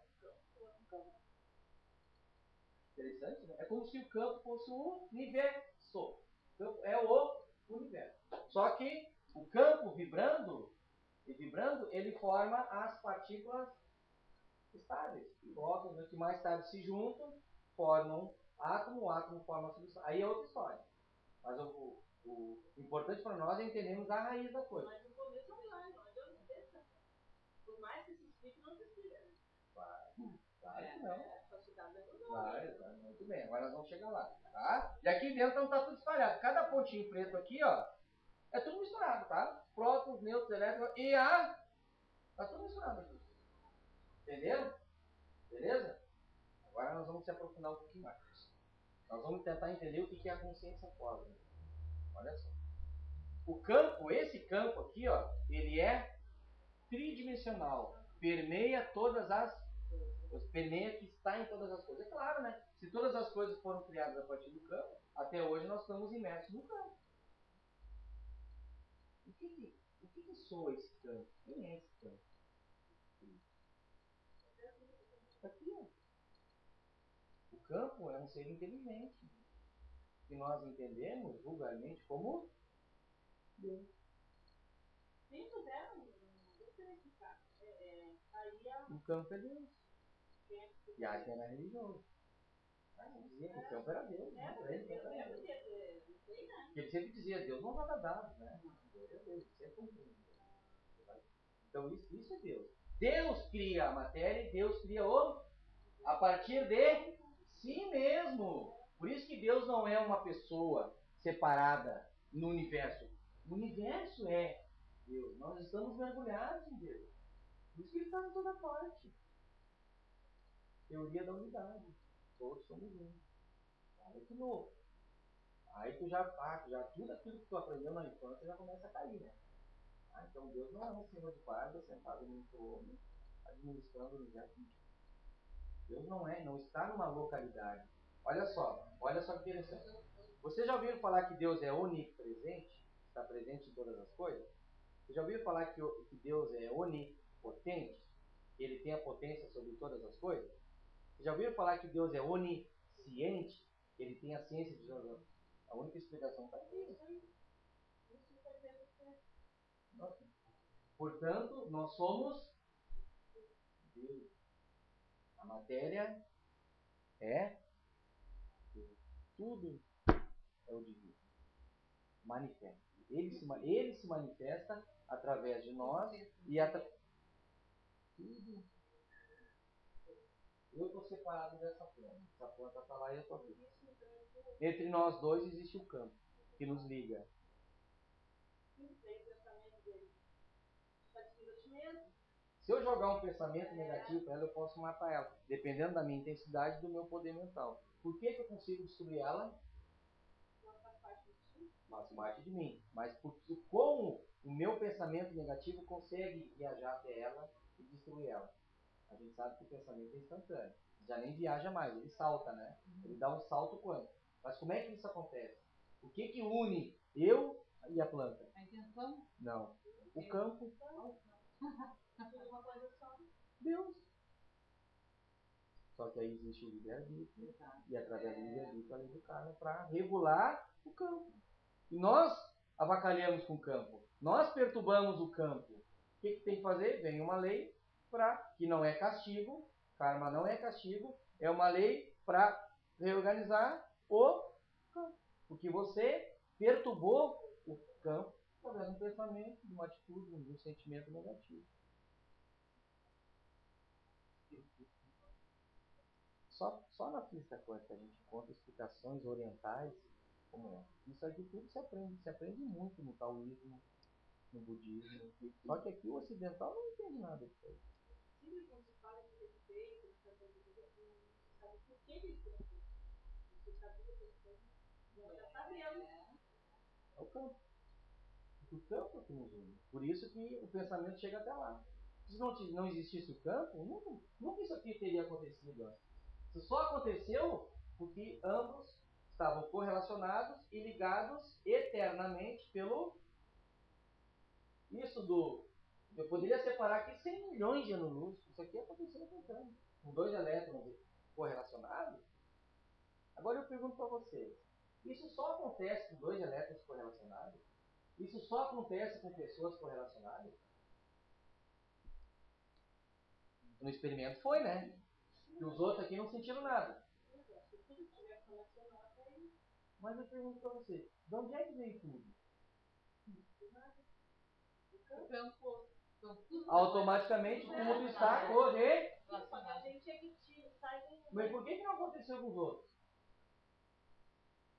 interessante, né? É como se o campo fosse o universo. O campo é o universo. Só que o campo vibrando, ele forma as partículas estáveis, prótons, né, que mais tarde se juntam, formam átomo, o átomo forma a substância. Aí é outra história. Mas o importante para nós é entendermos a raiz da coisa. Mas no começo não vai, não adianta deixar. Por mais que se explique, não se explica. Claro que não. Claro, muito bem. Agora nós vamos chegar lá. Tá? E aqui dentro então está tudo espalhado. Cada pontinho preto aqui, ó, é tudo misturado, tá? Prótons, nêutrons, elétrons e a... Tá tudo misturado aqui. Entenderam? Beleza? Agora nós vamos se aprofundar um pouquinho mais. Nós vamos tentar entender o que é a consciência cósmica. Olha só. O campo, esse campo aqui, ó, ele é tridimensional. Permeia todas as... Permeia que está em todas as coisas. É claro, né? Se todas as coisas foram criadas a partir do campo, até hoje nós estamos imersos no campo. O que soa esse campo? Quem é esse campo? Aqui, ó. O campo é um ser inteligente. que nós entendemos vulgarmente como Deus. Sim, mas O campo é Deus. E a era religioso. O campo era Deus. Ele sempre dizia, Deus não joga dados, né? Deus é Deus, sempre cumprindo. Então isso é Deus. Deus cria a matéria e Deus cria a partir de si mesmo. Por isso que Deus não é uma pessoa separada no universo. O universo é Deus. Nós estamos mergulhados em Deus. Por isso que Ele está em toda parte. Teoria da unidade. Todos somos um. Olha que louco. Aí tu já tudo aquilo que tu aprendeu na infância já começa a cair, né? Então Deus não é um senhor de guarda sentado no trono, administrando o universo. Deus não está numa localidade. Olha só que interessante. Vocês já ouviram falar que Deus é onipresente? Está presente em todas as coisas? Vocês já ouviram falar que Deus é onipotente? Que Ele tem a potência sobre todas as coisas? Vocês já ouviram falar que Deus é onisciente? Que Ele tem a ciência de todas as coisas? A única explicação está aqui. Portanto, nós somos Deus. A matéria é Deus. Tudo é o divino. Manifesta. Ele se manifesta através de nós e tudo. Eu estou separado dessa planta. Essa planta está lá e eu estou aqui. Entre nós dois existe o campo que nos liga. Se eu jogar um pensamento negativo para ela, eu posso matar ela, dependendo da minha intensidade e do meu poder mental. Por que eu consigo destruir ela? Faz parte de mim. Mas como o meu pensamento negativo consegue viajar até ela e destruir ela? A gente sabe que o pensamento é instantâneo. Já nem viaja mais, ele salta, né? Ele dá um salto quântico. Mas como é que isso acontece? O que une eu e a planta? A intenção? Não. O campo. Deus. Só que aí existe o livre-arbítrio. E através do livre-arbítrio a lei do karma para regular o campo. E nós avacalhamos com o campo. Nós perturbamos o campo. O que tem que fazer? Vem uma lei que não é castigo. Karma não é castigo. É uma lei para reorganizar o campo. Porque você perturbou o campo através de um pensamento, de uma atitude, de um sentimento negativo. Só na física quântica a gente encontra explicações orientais como essa. Isso aqui tudo se aprende muito no taoísmo, no budismo. Só que aqui o ocidental não entende nada disso aí. Sempre quando se fala de respeito, você sabe por que ele tem isso. Você sabe que ele tem. Já sabemos. É o campo. O campo é que nos une. Por isso que o pensamento chega até lá. Se não existisse o campo, nunca isso aqui teria acontecido antes. Isso só aconteceu porque ambos estavam correlacionados e ligados eternamente pelo... Eu poderia separar aqui 100 milhões de anos-luz. Isso aqui aconteceu tentando. Com 2 elétrons correlacionados. Agora eu pergunto para vocês. Isso só acontece com 2 elétrons correlacionados? Isso só acontece com pessoas correlacionadas? No experimento foi, né? E os outros aqui não sentiram nada. Mas eu pergunto para você, de onde é que veio tudo? Automaticamente tudo está Mas por que não aconteceu com os outros?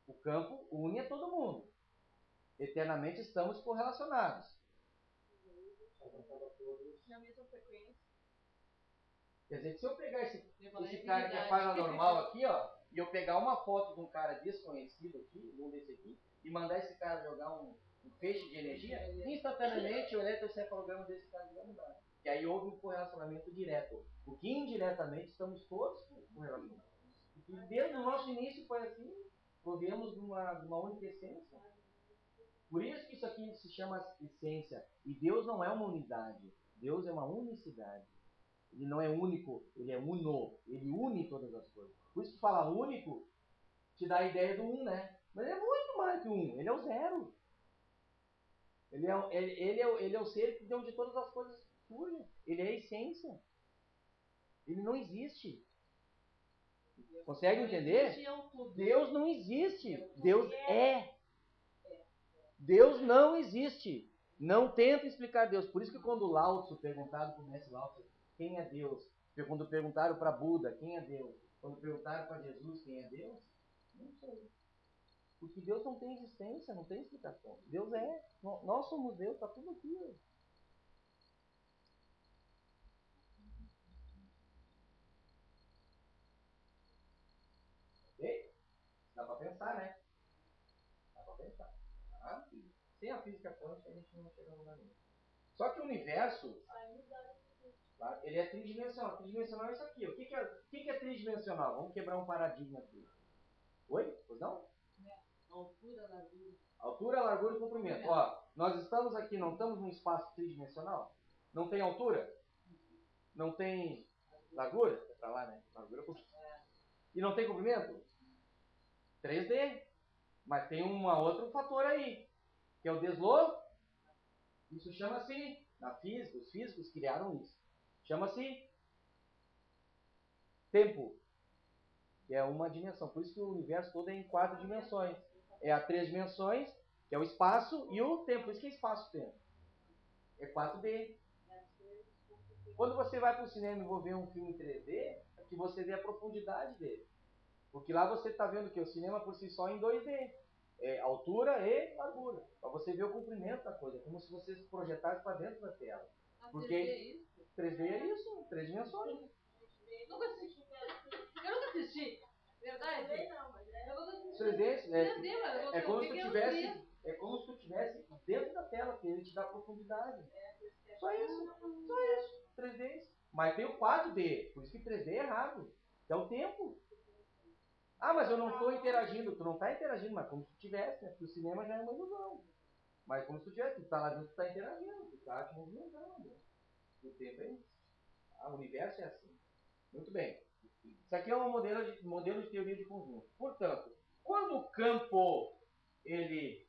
O campo une a todo mundo. Eternamente estamos correlacionados. Na mesma frequência. Quer dizer que se eu pegar esse cara que é paranormal aqui, ó, e eu pegar uma foto de um cara desconhecido aqui, um desse aqui, e mandar esse cara jogar um feixe de energia, instantaneamente o eletroencefalograma desse cara vai mudar. E aí houve um correlacionamento direto. O que indiretamente estamos todos correlacionados. E desde o nosso início foi assim, proviemos de uma única essência. Por isso que isso aqui se chama essência. E Deus não é uma unidade. Deus é uma unicidade. Ele não é único, ele é uno. Ele une todas as coisas. Por isso que falar único te dá a ideia do um, né? Mas é muito mais que um. Ele é o zero. Ele é o ser de onde todas as coisas surgem. Ele é a essência. Ele não existe. Consegue entender? Deus não existe. Deus é. Deus não existe. Não tenta explicar Deus. Por isso que quando Lao Tzu, perguntado para o mestre Lao Tzu, quem é Deus? Quando perguntaram para Buda, quem é Deus? Quando perguntaram para Jesus, quem é Deus? Não sei. Porque Deus não tem existência, não tem explicação. Deus é. Nós somos Deus, está tudo aqui. Ok? Dá para pensar, né? Dá para pensar. Tá? Sem a física quântica a gente não chega a lugar nenhum. Só que o universo, tá? Ele é tridimensional. Tridimensional é isso aqui. O que é tridimensional? Vamos quebrar um paradigma aqui. Oi? Pois não? Altura, largura. Altura, largura e comprimento. Ó, nós estamos aqui, não estamos num espaço tridimensional? Não tem altura? Não tem largura? É pra lá, né? Largura. E não tem comprimento? 3D. Mas tem um outro fator aí, que é o deslocamento. Isso chama-se, na física, os físicos criaram isso. Chama-se tempo, que é uma dimensão. Por isso que o universo todo é em 4 dimensões. É a 3 dimensões, que é o espaço, e o tempo. Por isso que é espaço-tempo. É 4D. Quando você vai para o cinema e ver um filme em 3D, é que você vê a profundidade dele. Porque lá você está vendo que o cinema por si só é em 2D. É altura e largura. Para você ver o comprimento da coisa. É como se você se projetasse para dentro da tela. Porque 3D é isso, 3 dimensões. Nunca assisti. Eu nunca assisti. Verdade? Não, mas Eu nunca assisti. 3D é como se tu tivesse. É como se tu estivesse dentro da tela, porque ele te dá profundidade. Só isso. Só isso. 3D. Mas tem o 4D. Por isso que 3D é errado. É o tempo. Ah, mas eu não estou interagindo. Tu não está interagindo, mas como se tu tivesse, né? Porque o cinema já é uma ilusão. Mas como se tu tivesse, tu está lá dentro, tu está interagindo, tu está te movimentando. O tempo é isso. O universo é assim. Muito bem. Isso aqui é um modelo de teoria de conjunto. Portanto, quando o campo ele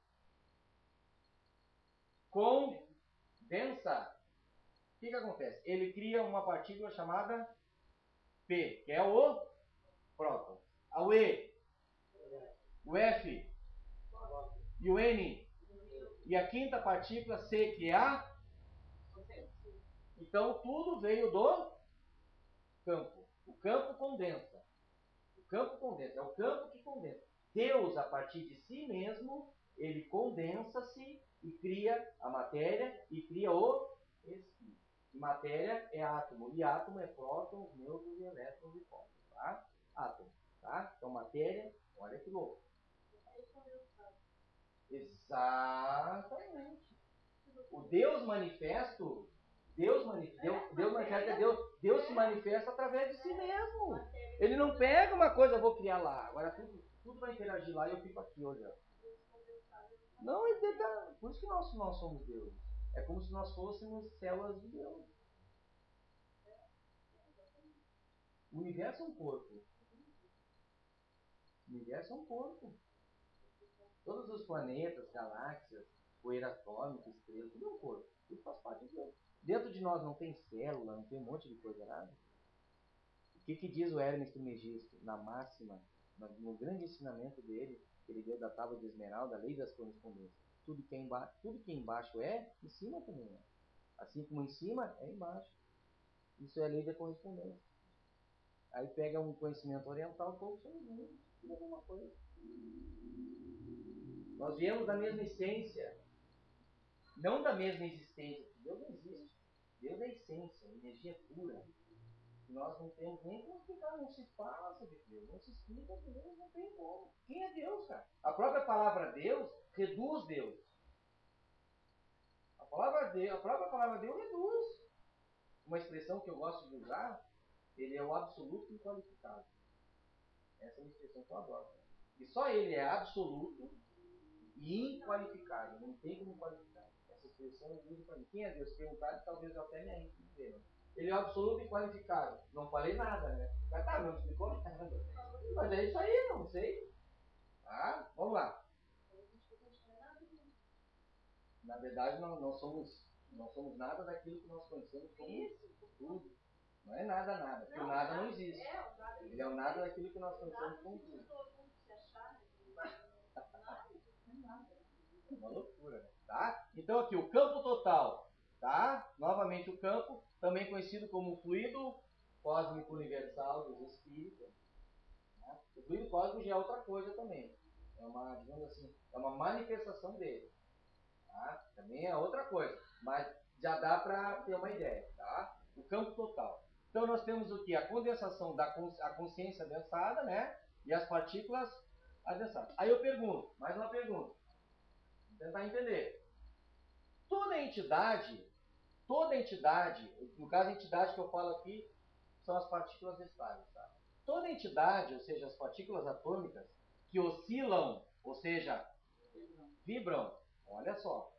condensa, o que acontece? Ele cria uma partícula chamada P, que é o próton. O E, o F e o N. E a quinta partícula C, que é a... Então, tudo veio do campo. O campo condensa. O campo condensa. É o campo que condensa. Deus, a partir de si mesmo, ele condensa-se e cria a matéria e cria o espírito. E matéria é átomo. E átomo é prótons, nêutrons e elétrons e prótons. Tá? Átomo. Tá? Então, matéria, olha que louco. Exatamente. O Deus manifesto, Deus se manifesta através de si mesmo. Ele não pega uma coisa, eu vou criar lá. Agora tudo vai interagir lá e eu fico aqui olhando. Não, por isso que nós somos Deus. É como se nós fôssemos células de Deus. O universo é um corpo. O universo é um corpo. Todos os planetas, galáxias, poeira atômica, estrelas, tudo é um corpo. Tudo faz parte de Deus. Dentro de nós não tem célula, não tem um monte de coisa nada. O que diz o Hermes Trismegisto na máxima, no grande ensinamento dele, que ele deu da tábua de esmeralda, a lei das correspondências? Tudo que é embaixo é, em cima também é. Assim como em cima, é embaixo. Isso é a lei da correspondência. Aí pega um conhecimento oriental, todos são tudo a mesma coisa. Nós viemos da mesma essência, não da mesma existência. Deus não existe. Deus é essência, energia pura. Nós não temos nem como explicar, não se fala sobre Deus, não se explica Deus, não tem como. Quem é Deus, cara? A própria palavra Deus reduz Deus. A própria palavra Deus reduz. Uma expressão que eu gosto de usar, ele é o absoluto inqualificado. Essa é uma expressão que eu adoro. E só ele é absoluto e inqualificado. Não tem como qualificar. Essa expressão eu uso para mim. Quem é Deus? Perguntar, talvez eu até me arrisque de dizer. Ele é absoluto e qualificado. Não falei nada, né? Mas tá, não explicou nada. Mas é isso aí, não sei. Tá? Vamos lá. Na verdade, não somos nada daquilo que nós conhecemos como tudo. Não é nada, porque o nada não existe. Ele é o nada daquilo que nós conhecemos como tudo. É uma loucura, tá? Então aqui, o campo total, tá? Novamente o campo, também conhecido como fluido cósmico universal dos espíritos. Tá? O fluido cósmico já é outra coisa também. É uma, digamos assim, é uma manifestação dele. Tá? Também é outra coisa, mas já dá para ter uma ideia, tá? O campo total. Então nós temos o que? A condensação da a consciência adensada, né? E as partículas adensadas. Aí eu pergunto, mais uma pergunta. Vou tentar entender. Toda entidade, no caso a entidade que eu falo aqui, são as partículas estáveis, tá? Toda entidade, ou seja, as partículas atômicas, que oscilam, ou seja, vibram, olha só,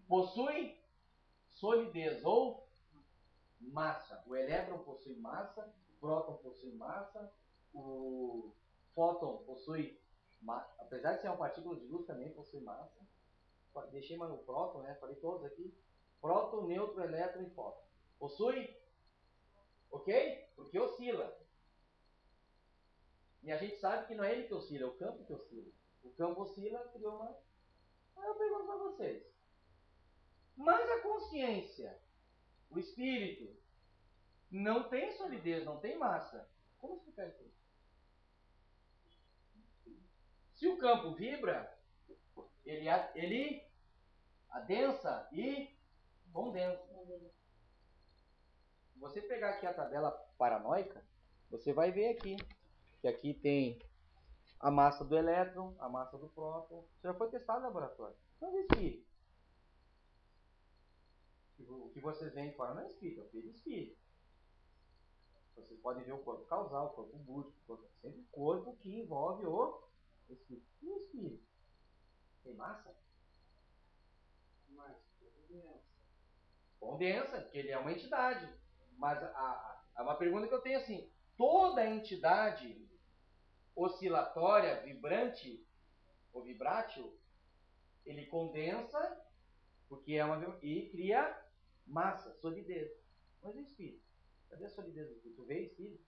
possui solidez ou massa. O elétron possui massa, o próton possui massa, o fóton possui massa. Apesar de ser uma partícula de luz, também possui massa. Deixei mais no próton, né? Falei todos aqui. Próton, nêutron, elétron e fóton. Possui? Ok? Porque oscila. E a gente sabe que não é ele que oscila, é o campo que oscila. O campo oscila, criou uma... Aí eu pergunto para vocês. Mas a consciência, o espírito, não tem solidez, não tem massa. Como explicar isso? Se o campo vibra, ele adensa e condensa. Se você pegar aqui a tabela paranoica, você vai ver aqui que aqui tem a massa do elétron, a massa do próton. Isso já foi testado no laboratório. Então, espírito. O que vocês veem fora não é espírito, é o perispírito. Vocês podem ver o corpo causal, o corpo búdico, sempre o corpo que envolve o espírito. E o espírito? Tem massa? Mas condensa, porque ele é uma entidade. Mas uma pergunta que eu tenho assim, toda entidade oscilatória, vibrante ou vibrátil, ele condensa porque e cria massa, solidez. Mas o espírito? Cadê a solidez do espírito? Tu vê espírito?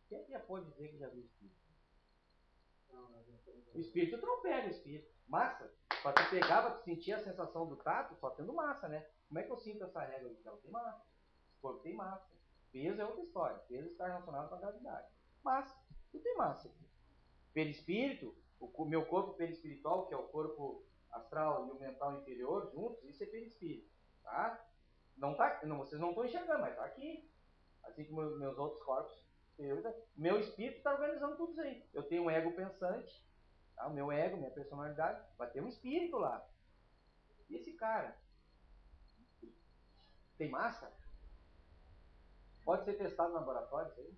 Quem é que já pode dizer que já viu espírito? O espírito tu não pega o espírito. Massa. Pra tu pegar, pra tu sentir a sensação do tato, só tendo massa, né? Como é que eu sinto essa régua aqui? Ela tem massa. O corpo tem massa. Peso é outra história. Peso está relacionado com a gravidade. Massa. Tu tem massa. Perispírito, o meu corpo perispiritual, que é o corpo astral e o mental inferior, juntos, isso é perispírito. Tá? Não tá, não, vocês não estão enxergando, mas tá aqui. Assim como meus outros corpos. Meu espírito está organizando tudo isso aí. Eu tenho um ego pensante, tá? O meu ego, minha personalidade, vai ter um espírito lá. E esse cara tem massa? Pode ser testado no laboratório isso aí?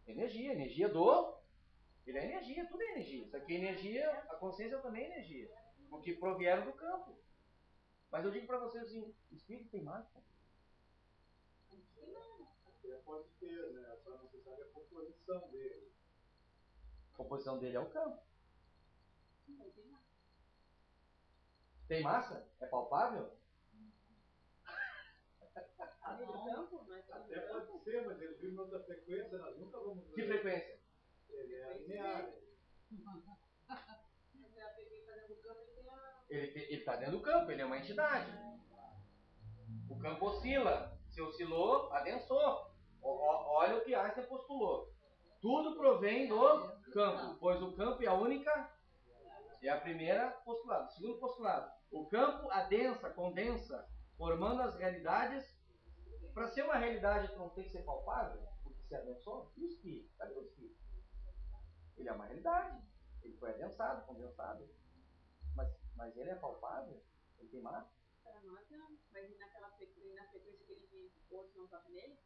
Energia do... Ele é energia, tudo é energia. Isso aqui é energia, a consciência também é energia. Porque provieram do campo. Mas eu digo para vocês assim, o espírito tem massa? pode ter, né? Só não se sabe a composição dele. A composição dele é o campo. Tem massa? É palpável? Até pode ser, mas ele vive noutra frequência, nós nunca vamos ver. Que frequência? Ele é linear. Ele está dentro do campo, ele é uma entidade. O campo oscila. Se oscilou, adensou. Olha o que Einstein postulou. Tudo provém do campo, pois o campo é a única, é a primeira postulado. O segundo postulado, o campo adensa, condensa, formando as realidades. Para ser uma realidade não tem que ser palpável, porque se adensou, e o espírito? Cadê o espírito? Ele é uma realidade. Ele foi adensado, condensado. Mas ele é palpável? Ele tem massa? Para nós não, mas na frequência que ele vive, o outro não toca nele?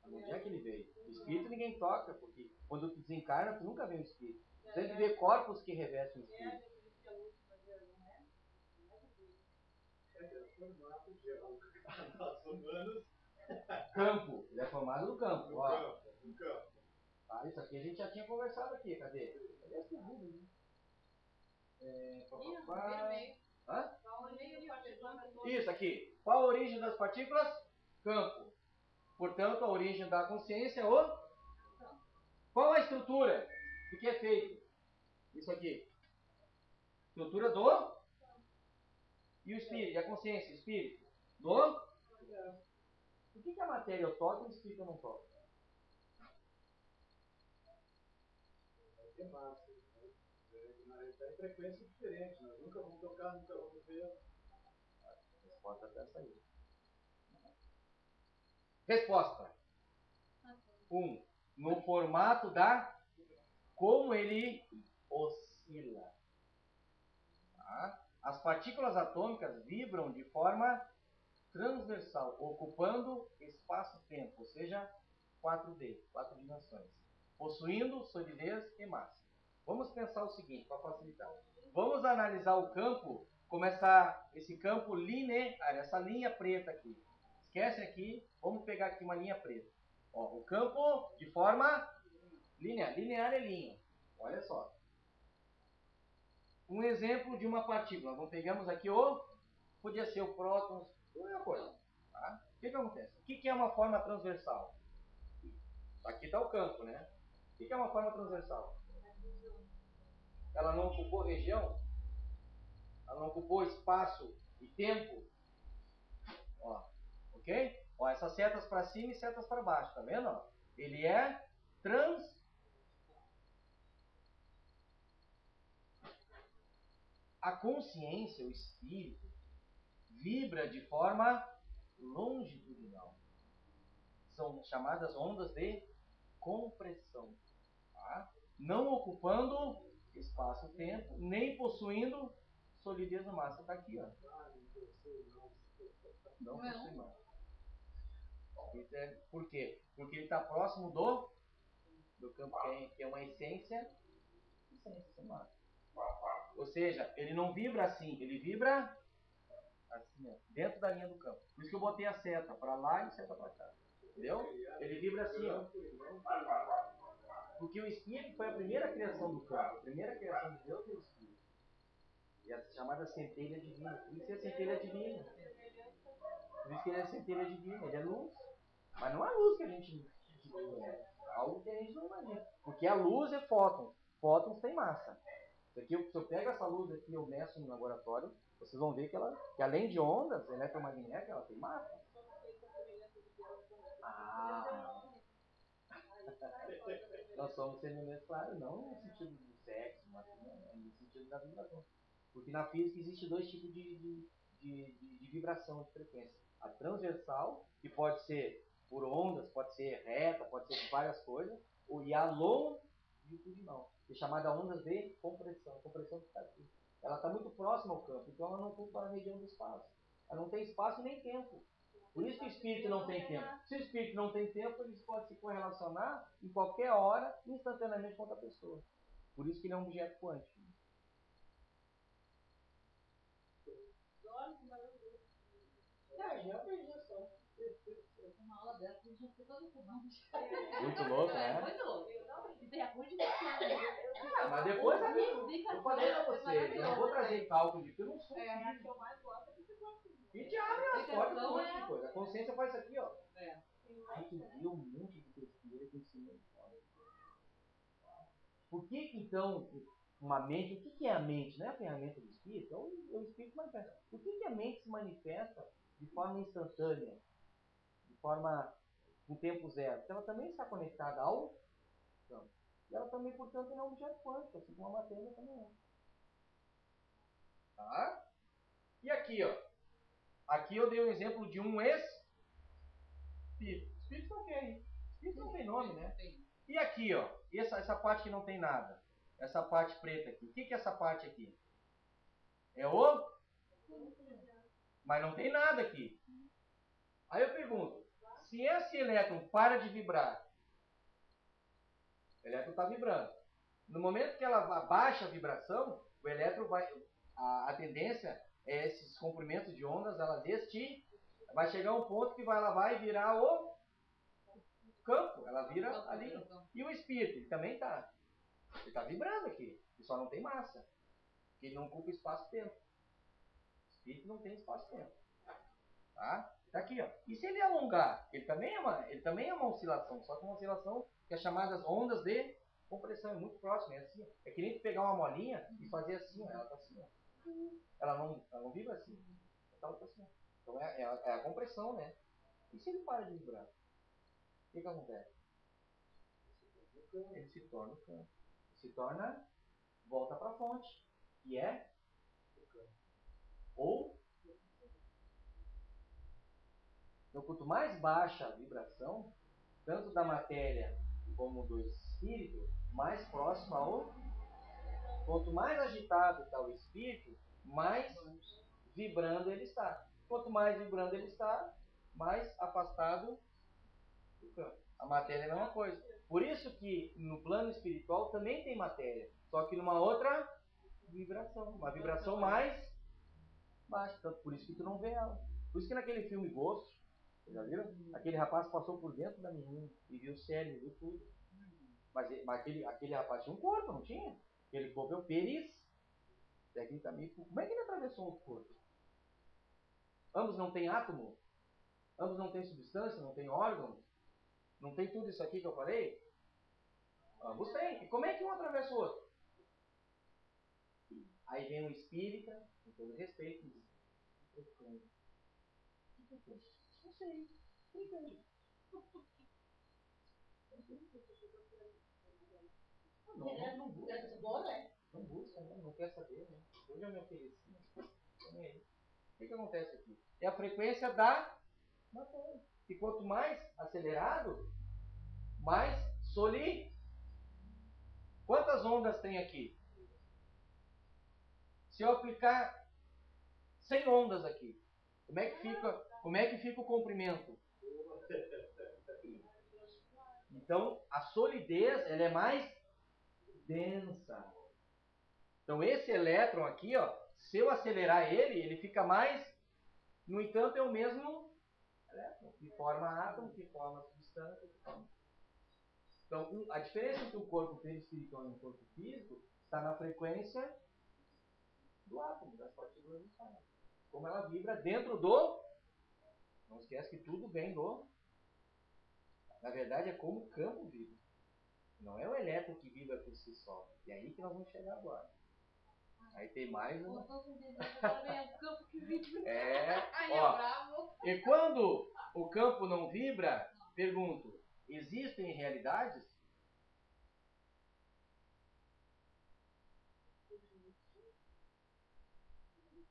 Onde é que ele veio? O espírito ninguém toca, porque quando tu desencarna, tu nunca vê um espírito. Tu sempre vê corpos que revestem o espírito. Campo, ele é formado no campo. No campo. Tá, isso aqui a gente já tinha conversado aqui. Cadê? Cadê as perguntas? Hã? Isso aqui. Qual a origem das partículas? Campo. Portanto, a origem da consciência é o... Qual a estrutura? Do que é feito? Isso aqui. Estrutura do... E o espírito, e a consciência, o espírito? Do... Por que a matéria eu toco e o espírito eu não toco? É massa. Na realidade, frequência diferente. Nós nunca vamos tocar, nunca vamos ver. Resposta até sair. Resposta. 1. No formato da... Como ele oscila. Tá? As partículas atômicas vibram de forma transversal, ocupando espaço-tempo, ou seja, 4D, 4 dimensões, possuindo solidez e massa. Vamos pensar o seguinte, para facilitar. Vamos analisar o campo, como esse campo linear, essa linha preta aqui. Esquece aqui, vamos pegar aqui uma linha preta. Ó, o campo de forma linear. Linear é linha. Olha só. Um exemplo de uma partícula. Pegamos aqui podia ser o próton, qualquer coisa. Tá? O que acontece? O que é uma forma transversal? Aqui está o campo, né? O que é uma forma transversal? Ela não ocupou região? Ela não ocupou espaço e tempo? Ó, ok? Ó, essas setas para cima e setas para baixo, tá vendo? Ó? Ele é A consciência, o espírito, vibra de forma longitudinal. São chamadas ondas de compressão. Tá? Não ocupando espaço-tempo, nem possuindo solidez ou massa. Está aqui, ó. Não possui massa. Por quê? Porque ele está próximo do campo que é uma essência sem massa. Ou seja, ele não vibra assim, ele vibra assim, ó, dentro da linha do campo. Por isso que eu botei a seta para lá e seta para cá. Entendeu? Ele vibra assim, ó. Porque o espírito foi a primeira criação do campo. A primeira criação de Deus é o espírito. E é chamada centelha divina. Por isso que é centelha divina. Por isso que ele é centelha divina. Ele é luz. Mas não é luz que a gente é algo que a gente não imagina. Porque a luz é fóton. Fótons tem massa. Isso aqui, se eu pego essa luz aqui e eu meço no laboratório, vocês vão ver que além de ondas eletromagnéticas, ela tem massa. Nós somos semelhantes, claro, não no sentido do sexo, mas no sentido da vibração. Porque na física existem dois tipos de vibração, de frequência. A transversal, que pode ser por ondas, pode ser reta, pode ser de várias coisas, e a longitudinal, que é chamada ondas de compressão. Compressão que está aqui. Ela está muito próxima ao campo, então ela não ocupa a região do espaço. Ela não tem espaço nem tempo. Por isso que o espírito não tem tempo. Se o espírito não tem tempo, ele pode se correlacionar em qualquer hora, instantaneamente com outra pessoa. Por isso que ele é um objeto quântico. Já aprendi só. Uma aula dessa, a gente já ficou todo mundo. Muito louco, né? Muito louco. Mas depois, eu falei pra vocês, eu não vou trazer cálculo de que eu não sou. E te abre as portas com um monte de coisa. A consciência faz isso aqui, ó. Aí tu viu um monte de pesquisa aqui em cima. Por que então uma mente, o que é a mente? Não é a ferramenta do espírito? É o espírito manifesta. Por que a mente se manifesta de forma instantânea? De forma com tempo zero? Porque ela também está conectada ao campo. E ela também, portanto, é um objeto quântico, assim como a matéria também é. Tá? E aqui, ó. Aqui eu dei um exemplo de um espírito. Espírito não tem. Espírito não tem nome, né? E aqui, ó. Essa parte que não tem nada. Essa parte preta aqui. O que é essa parte aqui? É o... Mas não tem nada aqui. Aí eu pergunto. Se esse elétron para de vibrar, o elétron está vibrando. No momento que ela abaixa a vibração, o elétron vai... A tendência é esses comprimentos de ondas, ela vai chegar um ponto que ela vai virar o campo, ela vira ali. E o espírito, ele também está. Ele está vibrando aqui. Ele só não tem massa. Porque ele não ocupa espaço-tempo. O espírito não tem espaço-tempo. Tá? Tá aqui, ó. E se ele alongar? Ele também é uma oscilação. Só que uma oscilação que é chamada ondas de compressão. É muito próximo. É assim. É que nem tu pegar uma molinha e fazer assim, ó. Ela tá assim, ó. Ela não vibra assim. Ela tá assim, ó. Então é a compressão, né? E se ele para de vibrar? O que acontece? Ele se torna o campo. Se torna, volta para a fonte, que é o campo. Ou, então, quanto mais baixa a vibração, tanto da matéria como do espírito, mais próximo ao. Quanto mais agitado está o espírito, mais vibrando ele está. Quanto mais vibrando ele está, mais afastado do campo. A matéria é a mesma coisa. Por isso que no plano espiritual também tem matéria, só que numa outra vibração, uma vibração mais baixa. Então, por isso que tu não vê ela. Por isso que naquele filme Ghost, vocês já viram? Aquele rapaz passou por dentro da menina e viu o cérebro, viu tudo. Mas aquele rapaz tinha um corpo, não tinha? Aquele corpo é o Peris. Tecnicamente, como é que ele atravessou o corpo? Ambos não têm átomo? Ambos não têm substância, não têm órgãos? Não tem tudo isso aqui que eu falei? Ambos têm. E como é que um atravessa o outro? Aí vem um espírita, com todo respeito, e diz: não sei. Não busca, não quer saber. Né? Hoje eu me ofereci. O que acontece aqui? É a frequência da matéria. E quanto mais acelerado, mais soli. Quantas ondas tem aqui? Se eu aplicar 100 ondas aqui, como é que fica o comprimento? Então, a solidez ela é mais densa. Então, esse elétron aqui, ó, se eu acelerar ele fica mais. No entanto, é o mesmo elétron, que forma átomo, que forma substância. Então, a diferença entre o corpo perispiritual e o corpo físico está na frequência do átomo, das partículas do átomo. Como ela vibra dentro do. Não esquece que tudo vem do. Na verdade, é como o campo vibra. Não é o elétron que vibra por si só. E é aí que nós vamos chegar agora. Aí tem mais um. E quando o campo não vibra, pergunto: existem realidades?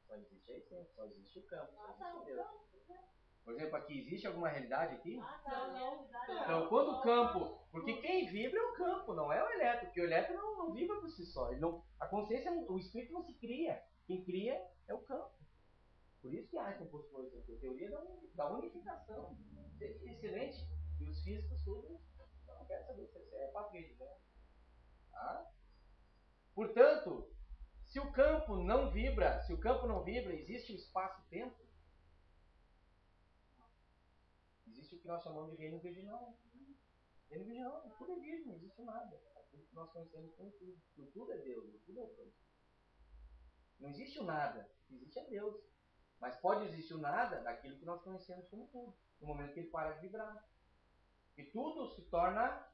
Só existe a essência, só existe o campo, só existe Deus. Por exemplo, aqui existe alguma realidade aqui? Então, quando o campo. Porque quem vibra é o campo, não é o elétron, porque o elétron não vibra por si só. A consciência, o espírito não se cria. Quem cria é o campo. Por isso que Einstein postulou isso aqui, a teoria da unificação. Excelente. E os físicos tudo não querem saber se é papo deles, né? Tá? Portanto, se o campo não vibra, existe o espaço-tempo. Existe o que nós chamamos de reino virginal. Reino virginal, tudo é virgem, não existe nada. Aquilo que nós conhecemos como tudo. O tudo é Deus, o tudo é o campo. Não existe o nada, existe é Deus. Mas pode existir o nada daquilo que nós conhecemos como tudo. No momento que ele para de vibrar. E tudo se torna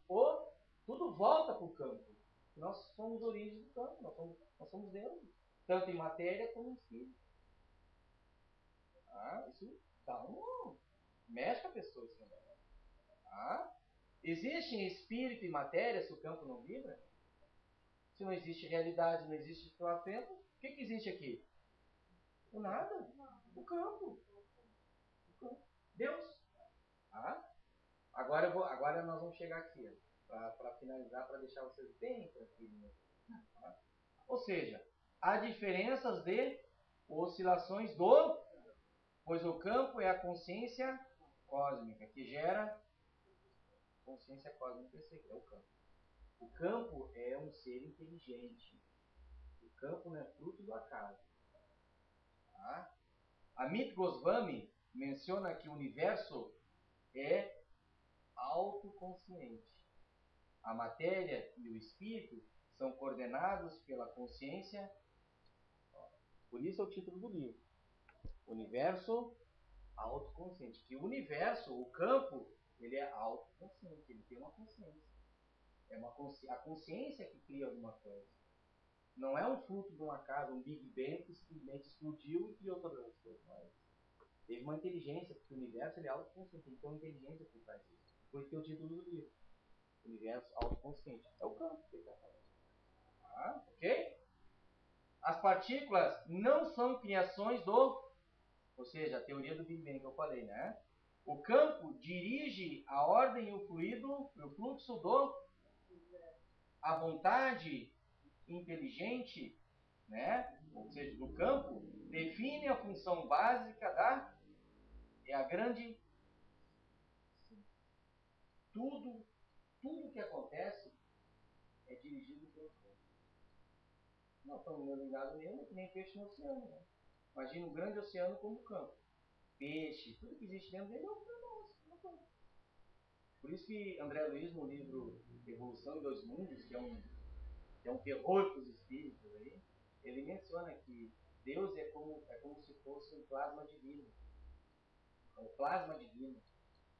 tudo volta para o campo. Nós somos origens do campo, nós somos Deus. Tanto em matéria como em espírito. Isso dá mexe com a pessoa isso também. Existe em espírito e matéria se o campo não vibra? Se não existe realidade, não existe espaço-tempo, o que existe aqui? O nada. O campo. Deus. Agora nós vamos chegar aqui, para finalizar, para deixar vocês bem tranquilos. Ou seja, há diferenças de oscilações pois o campo é a consciência cósmica que gera consciência cósmica, esse aqui é o campo. O campo é um ser inteligente. O campo não é fruto do acaso. Amit Goswami menciona que o universo é autoconsciente. A matéria e o espírito são coordenados pela consciência. Por isso é o título do livro. Universo autoconsciente. Que o universo, o campo, ele é autoconsciente. Ele tem uma consciência. É a consciência que cria alguma coisa. Não é um fruto de um acaso, um Big Bang que simplesmente explodiu e criou todas as coisas. Não é isso. Teve uma inteligência, porque o universo ele é autoconsciente. Tem uma inteligência por trás disso. Por isso que é o título do livro. Universo autoconsciente. É o campo que ele está falando. Ah, ok? As partículas não são criações do... Ou seja, a teoria do Big Bang que eu falei, né? O campo dirige a ordem e o fluxo do... A vontade inteligente, né? Ou seja, do campo, define a função básica da... É a grande... Tudo que acontece é dirigido pelo campo. Não estamos ligados nele, que nem peixe no oceano. Né? Imagina um grande oceano como campo. Peixe, tudo que existe dentro dele é um campo. Por isso que André Luiz, no livro Evolução em Dois Mundos, que é um terror para os espíritos, aí, ele menciona que Deus é como se fosse um plasma divino. Um plasma divino.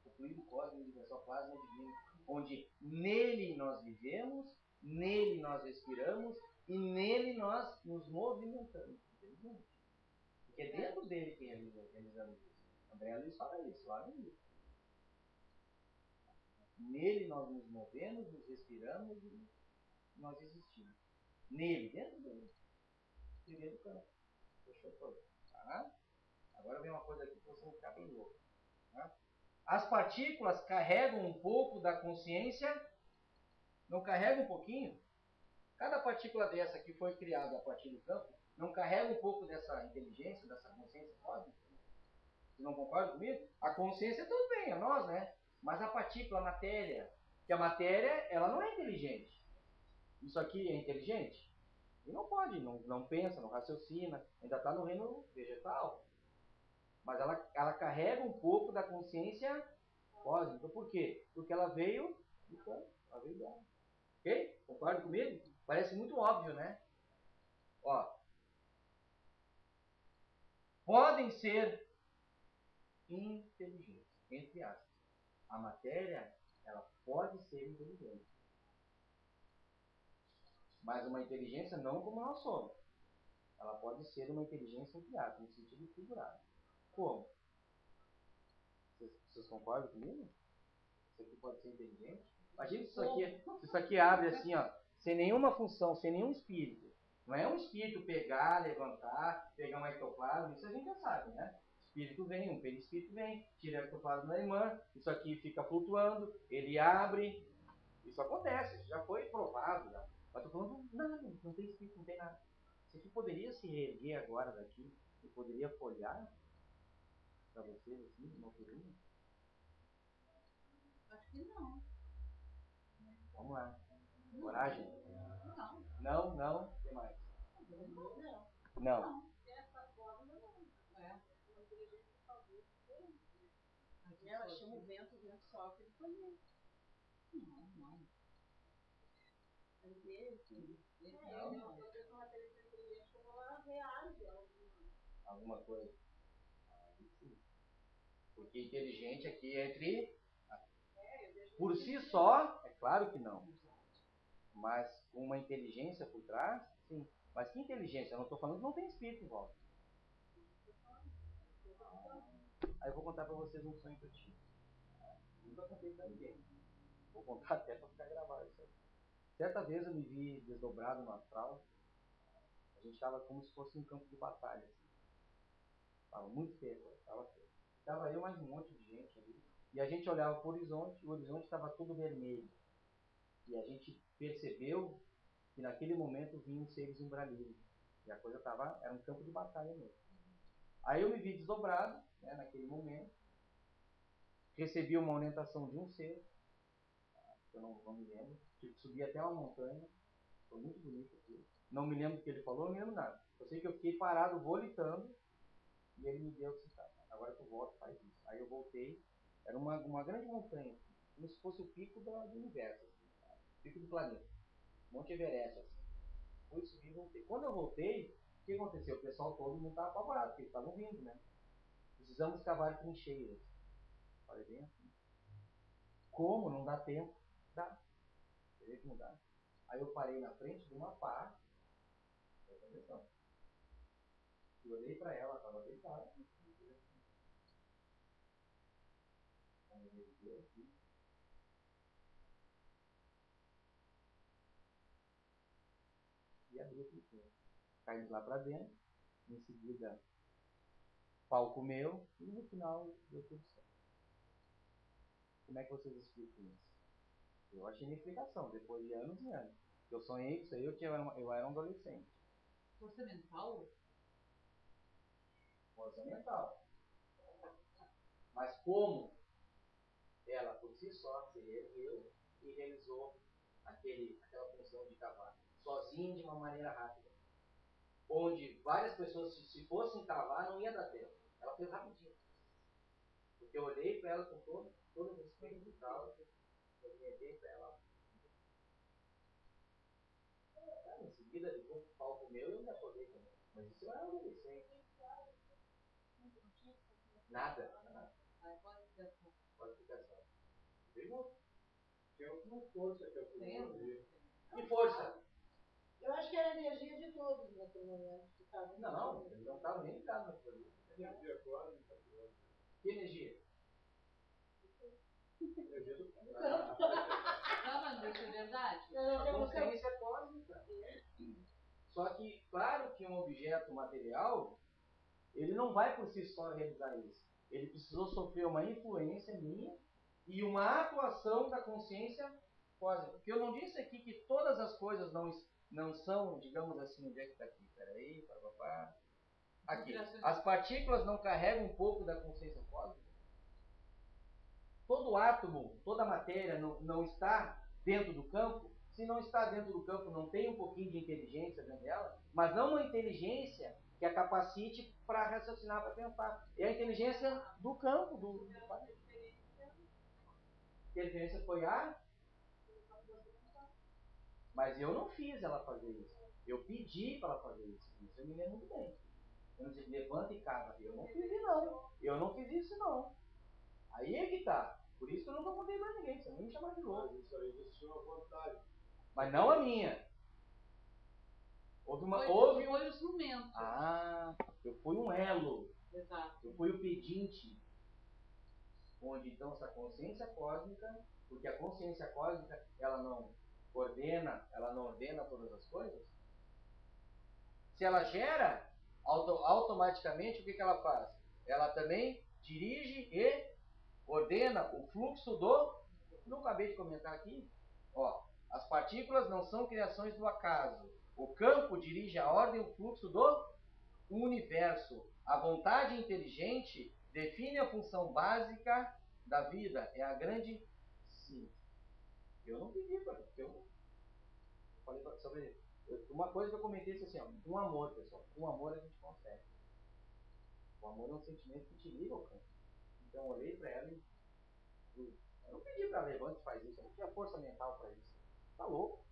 O fluido cósmico universal, plasma divino. Onde nele nós vivemos, nele nós respiramos e nele nós nos movimentamos. Porque é dentro dele que realizamos isso. André Luiz fala isso lá no livro. Nele nós nos movemos, nos respiramos e nós existimos. Nele, dentro dele. Primeiro campo. Fechou todo. Tá? Agora vem uma coisa aqui que você não ficar bem louco. Tá? As partículas carregam um pouco da consciência. Não carrega um pouquinho? Cada partícula dessa que foi criada a partir do campo, não carrega um pouco dessa inteligência, dessa consciência cósmica? Você não concorda comigo? A consciência tudo bem, é nós, né? Mas a partícula, a matéria, que a matéria, ela não é inteligente. Isso aqui é inteligente? E não pode, não pensa, não raciocina, ainda está no reino vegetal. Mas ela carrega um pouco da consciência cósmica. Por quê? Porque ela veio do campo, ela veio dela. Ok? Concorda comigo? Parece muito óbvio, né? Ó. Podem ser inteligentes, entre aspas. A matéria, ela pode ser inteligente. Mas uma inteligência não como nós somos. Ela pode ser uma inteligência entre aspas, no sentido figurado. Como? Vocês concordam comigo? Isso aqui pode ser inteligente? Imagina se isso aqui abre assim, ó, sem nenhuma função, sem nenhum espírito. Não é um espírito pegar, levantar, pegar um ectoplasma, isso a gente já sabe, né? Espírito vem, um perispírito vem, tira o ectoplasma da irmã, isso aqui fica flutuando, ele abre. Isso acontece, isso já foi provado. Já. Mas estou falando, não tem espírito, não tem nada. Isso aqui poderia se reerguer agora daqui e poderia folhar para vocês assim, uma turinha? Acho que não. Vamos lá. Coragem? Não. Não. O que mais? Não. Não. Essa forma não. É. Uma inteligência talvez diferente. Ela chama o vento sofre, ele conhece. Não. Às vezes, eu não estou vendo uma inteligência inteligente como ela reage a Alguma coisa. Porque inteligente aqui é entre... Por si só, é claro que não. Mas com uma inteligência por trás, sim. Mas que inteligência? Eu não estou falando que não tem espírito em volta. Aí eu vou contar para vocês um sonho que eu tive. Nunca contei para ninguém. Vou contar até para ficar gravado isso aí. Certa vez eu me vi desdobrado no astral. A gente estava como se fosse um campo de batalha. Estava muito feio, estava feio. Estava eu mais um monte de gente ali. E a gente olhava para o horizonte estava todo vermelho. E a gente percebeu que naquele momento vinham seres umbraleiros. E a coisa era um campo de batalha mesmo. Aí eu me vi desdobrado, né, naquele momento. Recebi uma orientação de um ser, que eu não me lembro. Tive que subir até uma montanha. Foi muito bonito aquilo. Não me lembro do que ele falou, não me lembro nada. Eu sei que eu fiquei parado, volitando. E ele me deu o que agora tu volta e faz isso. Aí eu voltei. Era uma grande montanha. como se fosse o pico do universo, assim, tá? Pico do planeta. Monte Everest, assim. Fui subir e voltei. Quando eu voltei, o que aconteceu? O pessoal todo mundo estava apavorado, porque eles estavam vindo, né? Precisamos cavar trincheiras. Falei bem assim. Como? Não dá tempo? Dá. Teria que mudar. Aí eu parei na frente de uma pá. Presta atenção. E olhei pra ela, estava deitada. E abri o trincheiro. Caímos lá pra dentro. Em seguida, palco meu. E no final, deu tudo certo. Como é que vocês explicam isso? Eu achei minha explicação, depois de anos e anos. Eu sonhei com isso aí, eu era um adolescente. Força mental? Força mental. Mas como ela por si só se ergueu e realizou aquela função de cavar sozinha de uma maneira rápida. Onde várias pessoas, se fossem cavar, não ia dar tempo. Ela fez rapidinho. Porque eu olhei para ela com todo o respeito e tal, eu orientei para ela. Em seguida, depois do palco meu, eu me acordei também. Mas isso eu era adolescente. Nada. Qualificação. Pergunta. Tem alguma força que eu fiz. Que força? Eu acho que era a energia de todos naquele momento. Que estavam Não, eles não estavam nem ligados naquilo ali. Energia cósmica. Que energia? Energia do Não, mas isso é verdade. A consciência cósmica. Só que, claro que um objeto material, ele não vai por si só realizar isso. Ele precisou sofrer uma influência minha e uma atuação da consciência cósmica. Porque eu não disse aqui que todas as coisas não são, digamos assim, onde é que está aqui? Peraí, papapá. Aqui. As partículas não carregam um pouco da consciência cósmica? Todo átomo, toda matéria não está dentro do campo. Se não está dentro do campo, não tem um pouquinho de inteligência dentro dela, mas não uma inteligência que a capacite para raciocinar, para pensar. É a inteligência do campo, do a inteligência foi a... Mas eu não fiz ela fazer isso. Eu pedi para ela fazer isso. Isso eu me lembro muito bem. Eu não disse, levanta e cava. Eu não fiz isso, não. Eu não fiz isso, não. Aí é que tá. Por isso que eu nunca contei pra ninguém. Você nem me chamar de louco. Mas isso aí existiu uma vontade. Mas não a minha. Houve Foi o instrumento. Ah, eu fui um elo. Exato. Eu fui o pedinte. Onde então essa consciência cósmica, porque a consciência cósmica, ela não ordena todas as coisas. Se ela gera, automaticamente o que ela faz? Ela também dirige e ordena o fluxo do... Não acabei de comentar aqui? Ó, as partículas não são criações do acaso. O campo dirige a ordem e o fluxo do universo. A vontade inteligente define a função básica da vida. É a grande... Sim. Eu não pedi para... Eu falei sobre... Uma coisa que eu comentei assim, ó, com amor, pessoal. Com amor a gente consegue. O amor é um sentimento que te liga ao campo. Então eu olhei para ela e... Eu não pedi para levante e faz isso. Eu não tinha força mental para isso. Tá louco?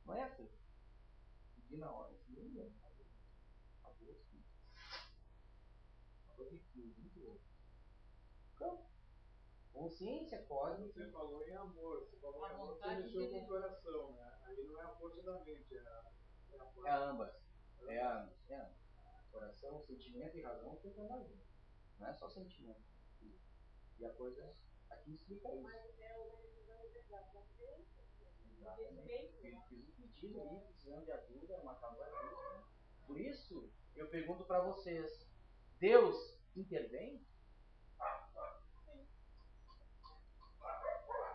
Não é assim. Pedi na hora. Assim, acabou assim. Acabou de 15, muito louco. Campo. Consciência cósmica. Você falou em amor. Você falou em amor, você mexeu com o coração, né? Aí não é a força da mente, é a força. É ambas. É ambas. Coração, sentimento e razão ficam na junto. Não é só sentimento. E a coisa aqui explica isso. Mas é uma decisão da consciência. Exatamente. Fiz um pedido aí, precisando de ajuda, é uma causa justa. Né? Por isso, eu pergunto para vocês: Deus intervém?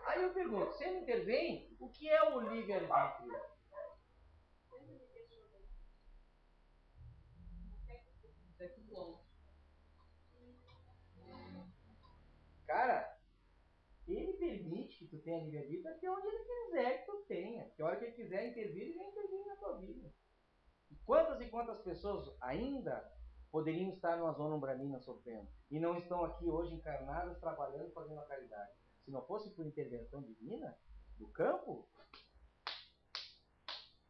Aí eu pergunto: se ele intervém, o que é o livre-arbítrio? Cara, ele permite que tu tenha livre-arbítrio até onde ele quiser que tu tenha. Que a hora que ele quiser intervir, ele vai intervir na tua vida. E quantas pessoas ainda poderiam estar numa zona umbranina sofrendo. E não estão aqui hoje encarnadas, trabalhando, fazendo a caridade. Se não fosse por intervenção divina do campo,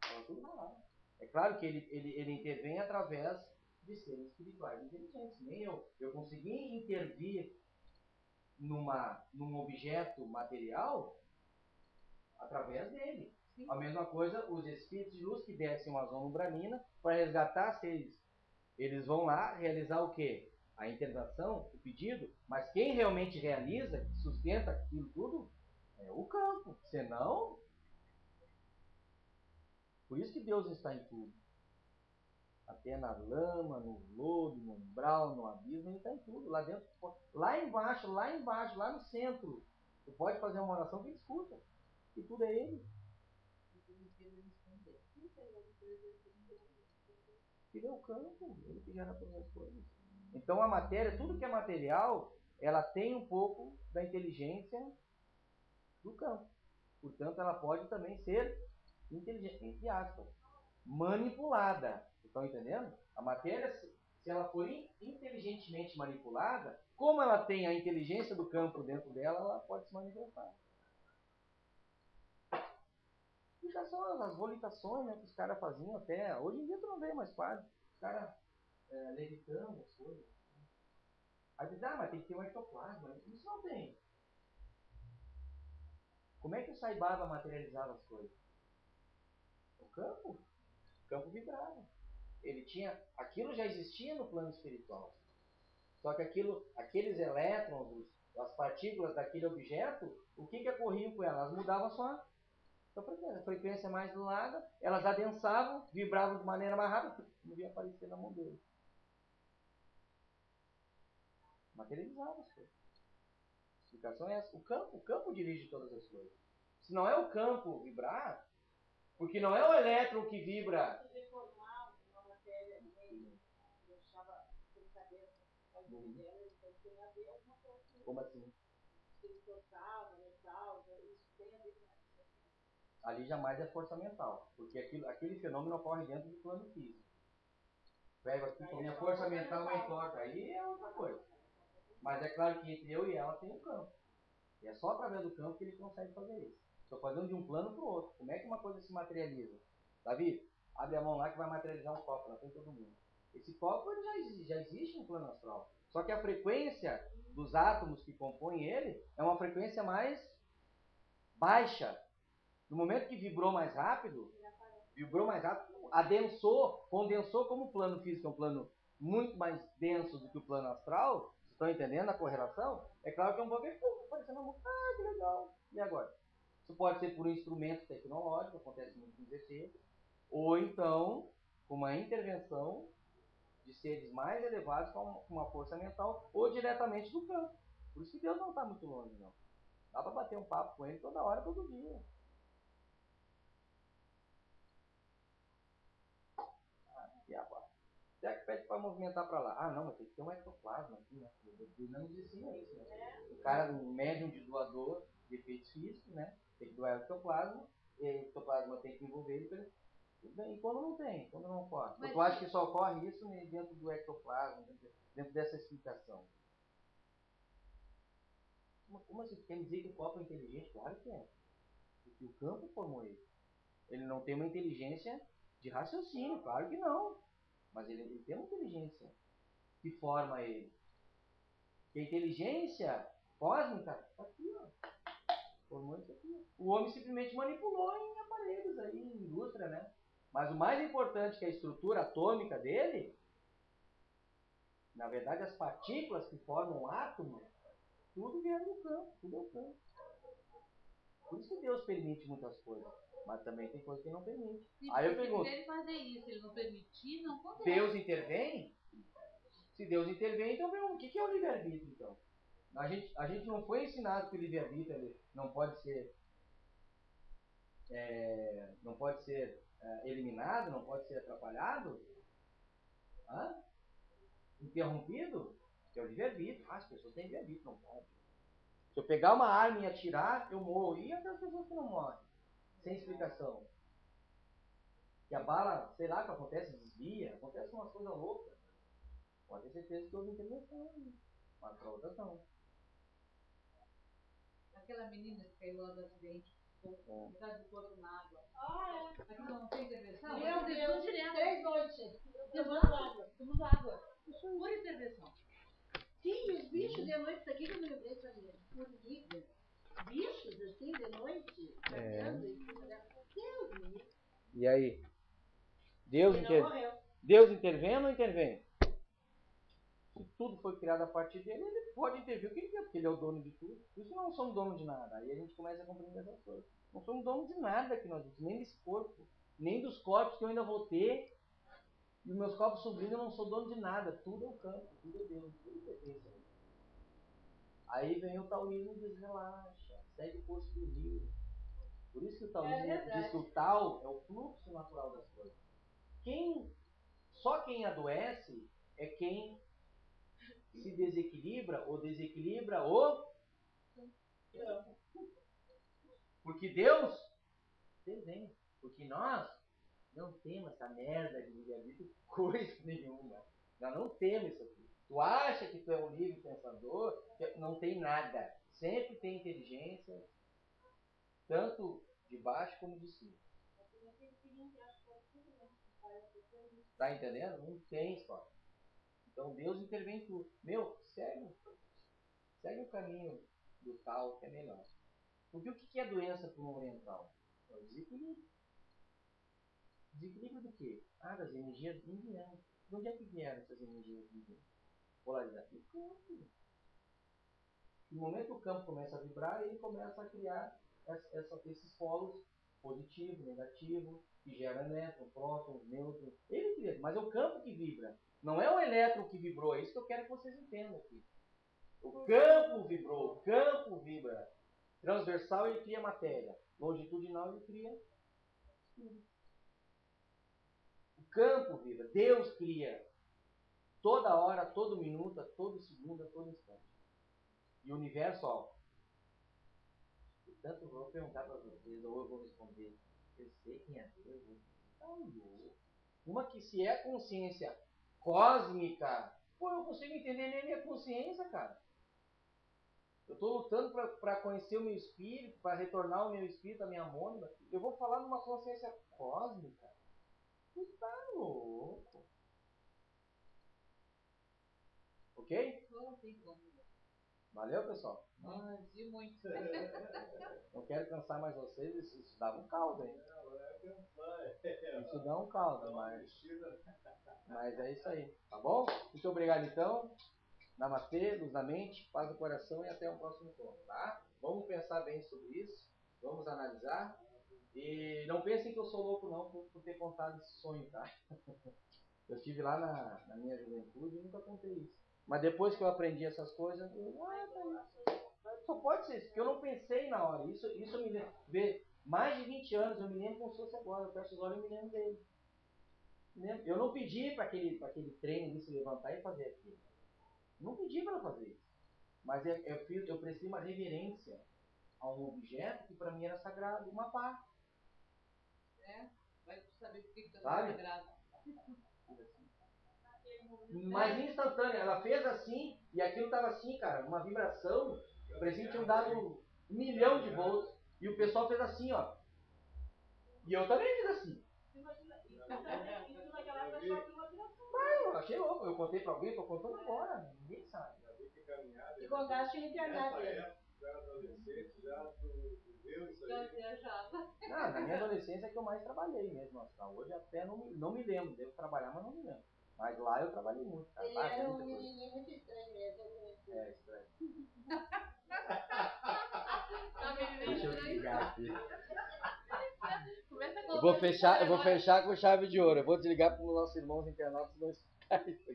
estava tudo mal. É claro que ele intervém através de seres espirituais inteligentes. Nem eu consegui intervir num objeto material através dele. Sim. A mesma coisa, os espíritos de luz que descem uma zona umbranina para resgatar seres. Eles vão lá realizar o quê? A intervenção, o pedido, mas quem realmente realiza, sustenta aquilo tudo, é o campo. Senão, por isso que Deus está em tudo. Até na lama, no lodo, no umbral, no abismo, ele está em tudo. Lá dentro, lá embaixo, lá no centro. Tu pode fazer uma oração que ele escuta. E tudo é ele. Ele é o campo, ele que gera todas as coisas. Então a matéria, tudo que é material, ela tem um pouco da inteligência do campo. Portanto, ela pode também ser inteligente, entre aspas, manipulada. Estão entendendo? A matéria, se ela for inteligentemente manipulada, como ela tem a inteligência do campo dentro dela, ela pode se manifestar. E já são as volitações, né, que os caras faziam até. Hoje em dia tu não vê mais quase. Os caras levitando as coisas. Aí diz, mas tem que ter um ectoplasma. Isso não tem. Como é que o Sai Baba materializava as coisas? O campo. O campo vibrava. Ele tinha. Aquilo já existia no plano espiritual. Só que aqueles elétrons, as partículas daquele objeto, o que ocorria com elas? Elas mudavam a frequência mais do lado, elas adensavam, vibravam de maneira mais rápida, não ia aparecer na mão dele. Materializava as coisas. A explicação é essa. O campo dirige todas as coisas. Se não é o campo vibrar, porque não é o elétron que vibra. Como assim? Ali jamais é força mental, porque aquele fenômeno ocorre dentro do plano físico. Pega aqui, põe a força mental e entorta, aí é outra coisa. Mas é claro que entre eu e ela tem um campo. E é só através do campo que ele consegue fazer isso. Estou fazendo de um plano para o outro. Como é que uma coisa se materializa? Davi, abre a mão lá que vai materializar um copo na frente de todo mundo. Esse copo ele já existe no plano astral. Só que a frequência dos átomos que compõem ele é uma frequência mais baixa. No momento que vibrou mais rápido, adensou, condensou, como o plano físico é um plano muito mais denso do que o plano astral. Vocês estão entendendo a correlação? É claro que eu vou ver, aparecendo uma música, que legal. E agora? Isso pode ser por um instrumento tecnológico, acontece muito com ZT, ou então com uma intervenção de seres mais elevados com uma força mental, ou diretamente do campo. Por isso que Deus não está muito longe, não. Dá para bater um papo com ele toda hora, todo dia. E agora? Até que pede para movimentar para lá. Ah, não, mas tem que ter um ectoplasma aqui, né? Ele não nos ensina isso, né? O cara, um médium de doador de efeitos físicos, né? Tem que doar ectoplasma, e o ectoplasma tem que envolver ele. E quando não tem, quando não ocorre? Mas tu acha que só ocorre isso dentro do ectoplasma, dentro dessa explicação? Como assim? Quer dizer que o copo é inteligente? Claro que é. Porque o campo formou ele. Ele não tem uma inteligência de raciocínio, claro que não. Mas ele tem uma inteligência que forma ele. E a inteligência cósmica está aqui, ó. Formou isso aqui. O homem simplesmente manipulou em aparelhos aí, em indústria, né? Mas o mais importante que a estrutura atômica dele, na verdade as partículas que formam o átomo, tudo vieram do campo, tudo é o campo. Por isso que Deus permite muitas coisas, mas também tem coisas que ele não permite. Sim, aí eu pergunto, se ele fazer isso, ele não permitir, não acontece. Deus intervém? Se Deus intervém, então o que é o livre-arbítrio, então? A gente não foi ensinado que o livre-arbítrio não pode ser eliminado, não pode ser atrapalhado, interrompido, que é o livre-arbítrio. As pessoas têm livre-arbítrio, não pode. Se eu pegar uma arma e atirar, eu morro. E aquelas pessoas que não morrem? Sem explicação. Que a bala, sei lá o que acontece, desvia, acontece umas coisas loucas. Pode ter certeza que houve intervenção. Mas para outras não. Aquela menina que caiu lá do acidente, por causa do corpo na água. Ah, é. Aqui não tem intervenção? Meu Deus, direto. 3 noites. Tomando água. Por intervenção. Sim, os bichos de noite, isso aqui que eu me lembrei, formiga. Bichos assim de noite, cagando em cima dela. Deus me livre. E aí? Deus, Ele não morreu. Deus intervém ou não intervém? Se tudo foi criado a partir dele, ele pode intervir o que ele quer, porque ele é o dono de tudo. Por isso nós não somos donos de nada. Aí a gente começa a compreender essas coisas. Não somos donos de nada que nós temos, nem desse corpo, nem dos corpos que eu ainda vou ter. E os meus corpos subindo, eu não sou dono de nada. Tudo é o campo, tudo é Deus, tudo pertence a ele. Aí vem o taoísmo e diz, relaxa, segue o curso do rio. Por isso que o taoísmo diz que o Tao é o fluxo natural das coisas. Só quem adoece é quem se desequilibra ou desequilibra o... Porque Deus tem. Porque nós não temos essa merda de livre-arbítrio coisa nenhuma. Nós não temos isso aqui. Tu acha que tu é um livre pensador? Não tem nada. Sempre tem inteligência, tanto de baixo como de cima. Tá entendendo? Não tem história. Então Deus intervém em tudo. Segue o caminho do tal que é melhor. Porque o que é doença para um oriental? É o desequilíbrio. Desequilíbrio do quê? Das energias indianas. De onde é que vieram essas energias indianas? Polaridade do campo. No momento que o campo começa a vibrar, ele começa a criar esses polos positivo, negativo, que gera elétron, próton, nêutron. Ele cria, mas é o campo que vibra. Não é o elétron que vibrou, é isso que eu quero que vocês entendam aqui. O campo vibrou, o campo vibra. Transversal ele cria matéria, longitudinal ele cria espírito. O campo vibra, Deus cria. Toda hora, todo minuto, todo segundo, a todo instante. E o universo, portanto, eu vou perguntar para vocês, ou eu vou responder. Eu sei quem é Deus. Tá louco. Uma que se é consciência cósmica, eu não consigo entender nem a minha consciência, cara. Eu estou lutando para conhecer o meu espírito, para retornar o meu espírito, a minha mônada. Eu vou falar numa consciência cósmica. Tu tá louco. Ok? Não tem como. Valeu, pessoal? De muito. Não quero cansar mais vocês, isso dá um caldo, hein? Isso dá um caldo, mas é isso aí, tá bom? Muito obrigado então. Namastê, luz na mente, paz no coração e até o próximo encontro, tá? Vamos pensar bem sobre isso, vamos analisar. E não pensem que eu sou louco não por ter contado esse sonho, tá? Eu estive lá na minha juventude e nunca contei isso. Mas depois que eu aprendi essas coisas, só pode ser isso, porque eu não pensei na hora. Isso me lembra. Mais de 20 anos, eu me lembro como se fosse agora. Eu fecho os olhos e me lembro dele. Eu não pedi para aquele treino de se levantar e fazer aquilo. Não pedi para fazer isso. Mas eu prestei uma reverência a um objeto que para mim era sagrado, uma pá. Vai saber por que está sagrado. Mas instantânea, ela fez assim e aquilo estava assim, cara, uma vibração. Parecia que tinham dado 1 milhão de volts e o pessoal fez assim, ó. E eu também fiz assim. Eu achei louco, eu contei pra alguém, tô contando agora, ninguém sabe. E contaste na internet. Na minha adolescência é que eu mais trabalhei mesmo, astral. Hoje até não me lembro, devo trabalhar, mas não me lembro. Mas lá eu trabalhei muito. Cara. Ele era um menininho muito estranho mesmo. Estranho. Deixa eu desligar aqui. Começa a Eu vou fechar com chave de ouro. Eu vou desligar para os nossos irmãos internautas não escutarem isso aqui.